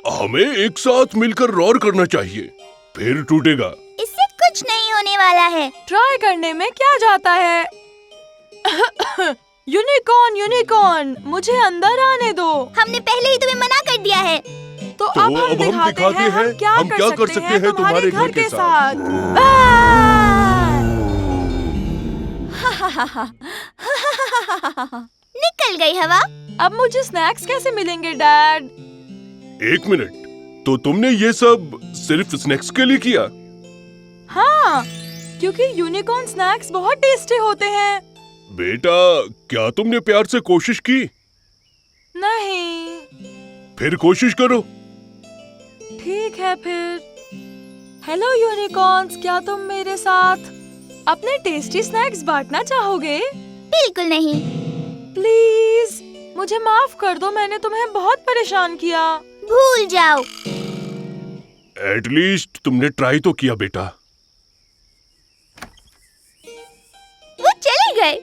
हमें एक साथ मिलकर रोर करना चाहिए, फिर टूटेगा। इससे कुछ नहीं होने वाला है। ट्राई करने में क्या जाता है? यूनिकॉर्न, यूनिकॉर्न, मुझे अंदर आने दो। हमने पहले ही तुम्हें मना कर दिया है। तो अब हम दिखाते हैं हम क्या कर सकते हैं तुम्हारे घर के साथ। निकल गई हवा। अब मुझे स्नैक्स कैसे मिलेंगे डैड? एक मिनट, तो तुमने ये सब सिर्फ स्नैक्स के लिए किया? हाँ, क्योंकि यूनिकॉर्न स्नैक्स बहुत टेस्टी होते हैं। बेटा, क्या तुमने प्यार से कोशिश की? नहीं। फिर कोशिश करो। ठीक है फिर। हेलो यूनिकॉर्न्स, क्या तुम मेरे साथ अपने टेस्टी स्नैक्स बांटना चाहोगे? बिल्कुल नहीं। प्लीज मुझे माफ कर दो, मैंने तुम्हें बहुत परेशान किया। भूल जाओ। एटलीस्ट तुमने ट्राई तो किया बेटा। वो चले गए।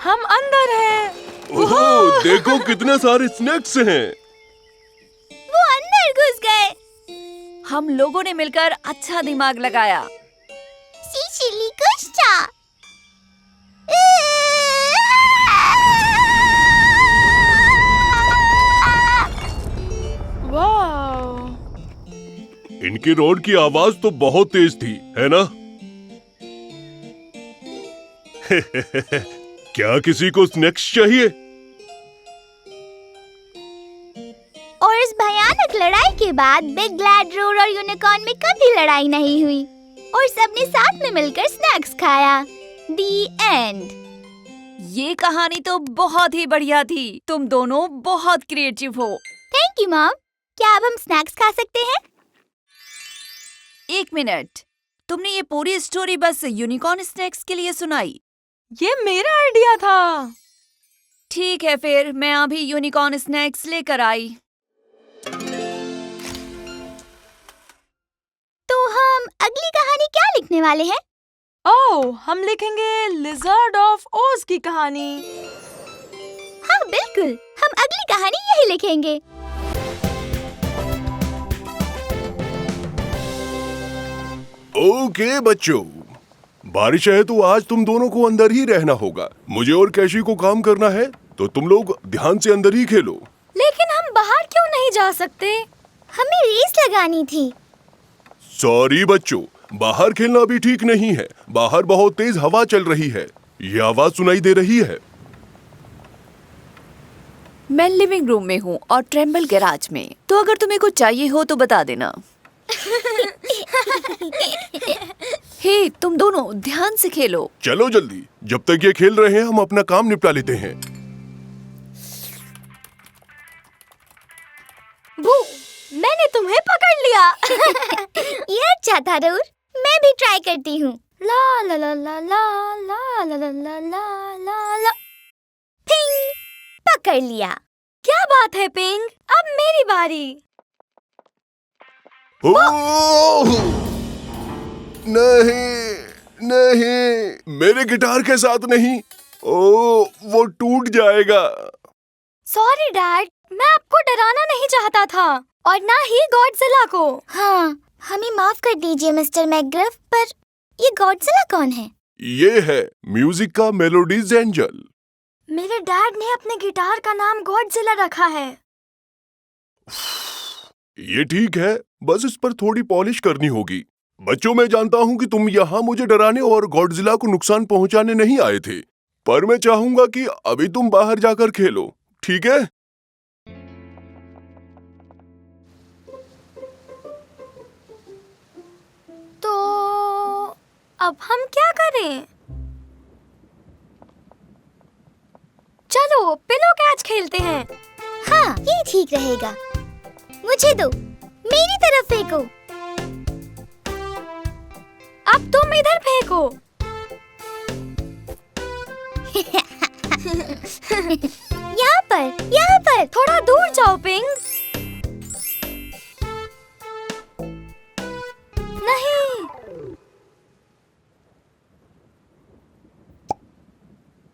हम अंदर हैं। ओहो, देखो कितने सारे स्नैक्स हैं। वो अंदर घुस गए। हम लोगों ने मिलकर अच्छा दिमाग लगाया। सिसिली कुश्ता। वाह, इनकी रोड की आवाज तो बहुत तेज थी, है ना? क्या किसी को स्नैक्स चाहिए? और इस भयानक लड़ाई के बाद बिग ग्लैड रोर और यूनिकॉर्न में कभी लड़ाई नहीं हुई और सबने साथ में मिलकर स्नैक्स खाया। दी एंड। ये कहानी तो बहुत ही बढ़िया थी। तुम दोनों बहुत क्रिएटिव हो। Thank you mom. क्या अब हम स्नैक्स खा सकते हैं? 1 मिनट, तुमने ये पूरी स्टोरी बस यूनिकॉर्न स्नैक्स के लिए सुनाई? ये मेरा आइडिया था। ठीक है फिर, मैं अभी यूनिकॉर्न स्नैक्स लेकर आई। तो हम अगली कहानी क्या लिखने वाले हैं? ओह, हम लिखेंगे लिजर्ड ऑफ ओज की कहानी। हाँ बिल्कुल, हम अगली कहानी यही लिखेंगे। ओके बच्चों, बारिश है तो आज तुम दोनों को अंदर ही रहना होगा। मुझे और कैशी को काम करना है, तो तुम लोग ध्यान से अंदर ही खेलो। लेकिन हम बाहर क्यों नहीं जा सकते? हमें रेस लगानी थी। सॉरी बच्चों, बाहर खेलना भी ठीक नहीं है। बाहर बहुत तेज हवा चल रही है। ये आवाज सुनाई दे रही है। मैं लिविंग रूम में हूँ और ट्रेम्बल गैराज में, तो अगर तुम्हें कुछ चाहिए हो तो बता देना। हे, तुम दोनों ध्यान से खेलो। चलो जल्दी, जब तक ये खेल रहे हैं हम अपना काम निपटा लेते हैं। बू, मैंने तुम्हें पकड़ लिया। ये अच्छा था रोर। मैं भी ट्राई करती हूँ। ला ला ला ला ला ला ला ला ला ला ला ला। पिंग, पकड़ लिया। क्या बात है पिंग, अब मेरी बारी। ओह! नहीं, नहीं, मेरे गिटार के साथ नहीं। ओह, वो टूट जाएगा। सॉरी डैड, मैं आपको डराना नहीं चाहता था और ना ही गॉडजिला को। हाँ, हमें माफ कर दीजिए मिस्टर मैकग्रफ, पर ये गॉडजिला कौन है? ये है म्यूजिक का मेलोडीज एंजल। मेरे डैड ने अपने गिटार का नाम गॉडजिला रखा है। ये ठीक है, बस इस पर थोड़ी पॉलिश करनी होगी। बच्चों, मैं जानता हूँ कि तुम यहाँ मुझे डराने और गॉडजिला को नुकसान पहुँचाने नहीं आए थे, पर मैं चाहूंगा कि अभी तुम बाहर जाकर खेलो, ठीक है? तो अब हम क्या करें? चलो पिलो कैच खेलते हैं। हाँ, ये ठीक रहेगा। मुझे दो, मेरी तरफ फेंको। अब तुम इधर फेंको। यहाँ पर। थोड़ा दूर जाओ पिंग। नहीं।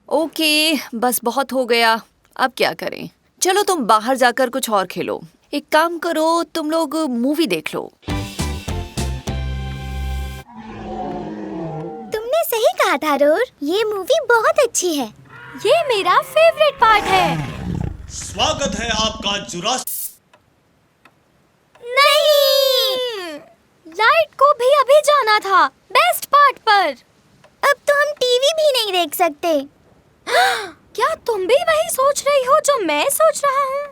ओके, बस बहुत हो गया। अब क्या करें? चलो तुम बाहर जाकर कुछ और खेलो। एक काम करो, तुम लोग मूवी देख लो। तुमने सही कहा था रोर, ये मूवी बहुत अच्छी है। ये मेरा फेवरेट पार्ट है। स्वागत है आपका नहीं, लाइट को भी अभी जाना था बेस्ट पार्ट पर। अब तो हम टीवी भी नहीं देख सकते। क्या तुम भी वही सोच रही हो जो मैं सोच रहा हूँ?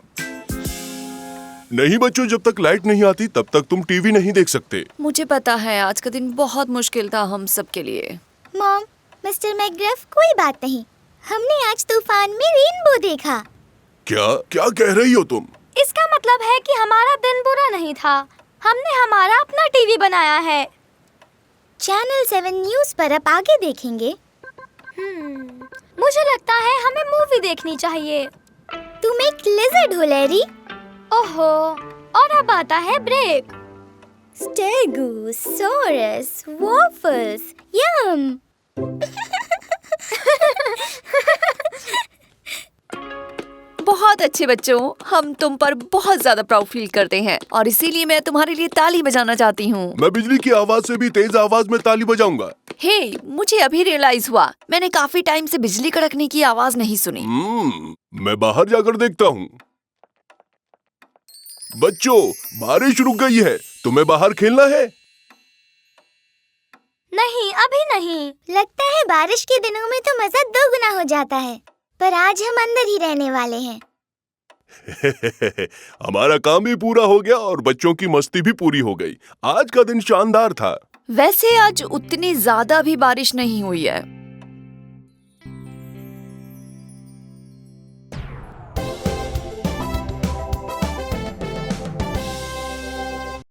नहीं बच्चों, जब तक लाइट नहीं आती तब तक तुम टीवी नहीं देख सकते। मुझे पता है आज का दिन बहुत मुश्किल था हम सब के लिए। मॉम, मिस्टर मैकग्रफ, कोई बात नहीं। हमने आज तूफान में रेनबो देखा। क्या क्या कह रही हो तुम? इसका मतलब है कि हमारा दिन बुरा नहीं था। हमने हमारा अपना टीवी बनाया है। चैनल 7 न्यूज़ पर अब आगे देखेंगे। मुझे लगता है हमें मूवी देखनी चाहिए। तुम एक लिजर्ड हो लैरी। ओहो, और अब आता है ब्रेक। स्टेगोसॉरस वॉफल्स यम। बहुत अच्छे बच्चों, हम तुम पर बहुत ज्यादा प्राउड फील करते हैं और इसीलिए मैं तुम्हारे लिए ताली बजाना चाहती हूँ। मैं बिजली की आवाज से भी तेज आवाज में ताली बजाऊंगा। हे, मुझे अभी रियलाइज हुआ, मैंने काफी टाइम से बिजली कड़कने की आवाज नहीं सुनी। मैं बाहर जाकर देखता हूँ। बच्चों, बारिश रुक गई है। तुम्हें बाहर खेलना है? नहीं, अभी नहीं। लगता है बारिश के दिनों में तो मजा दोगुना हो जाता है, पर आज हम अंदर ही रहने वाले हैं। हमारा काम भी पूरा हो गया और बच्चों की मस्ती भी पूरी हो गई। आज का दिन शानदार था। वैसे आज उतनी ज्यादा भी बारिश नहीं हुई है।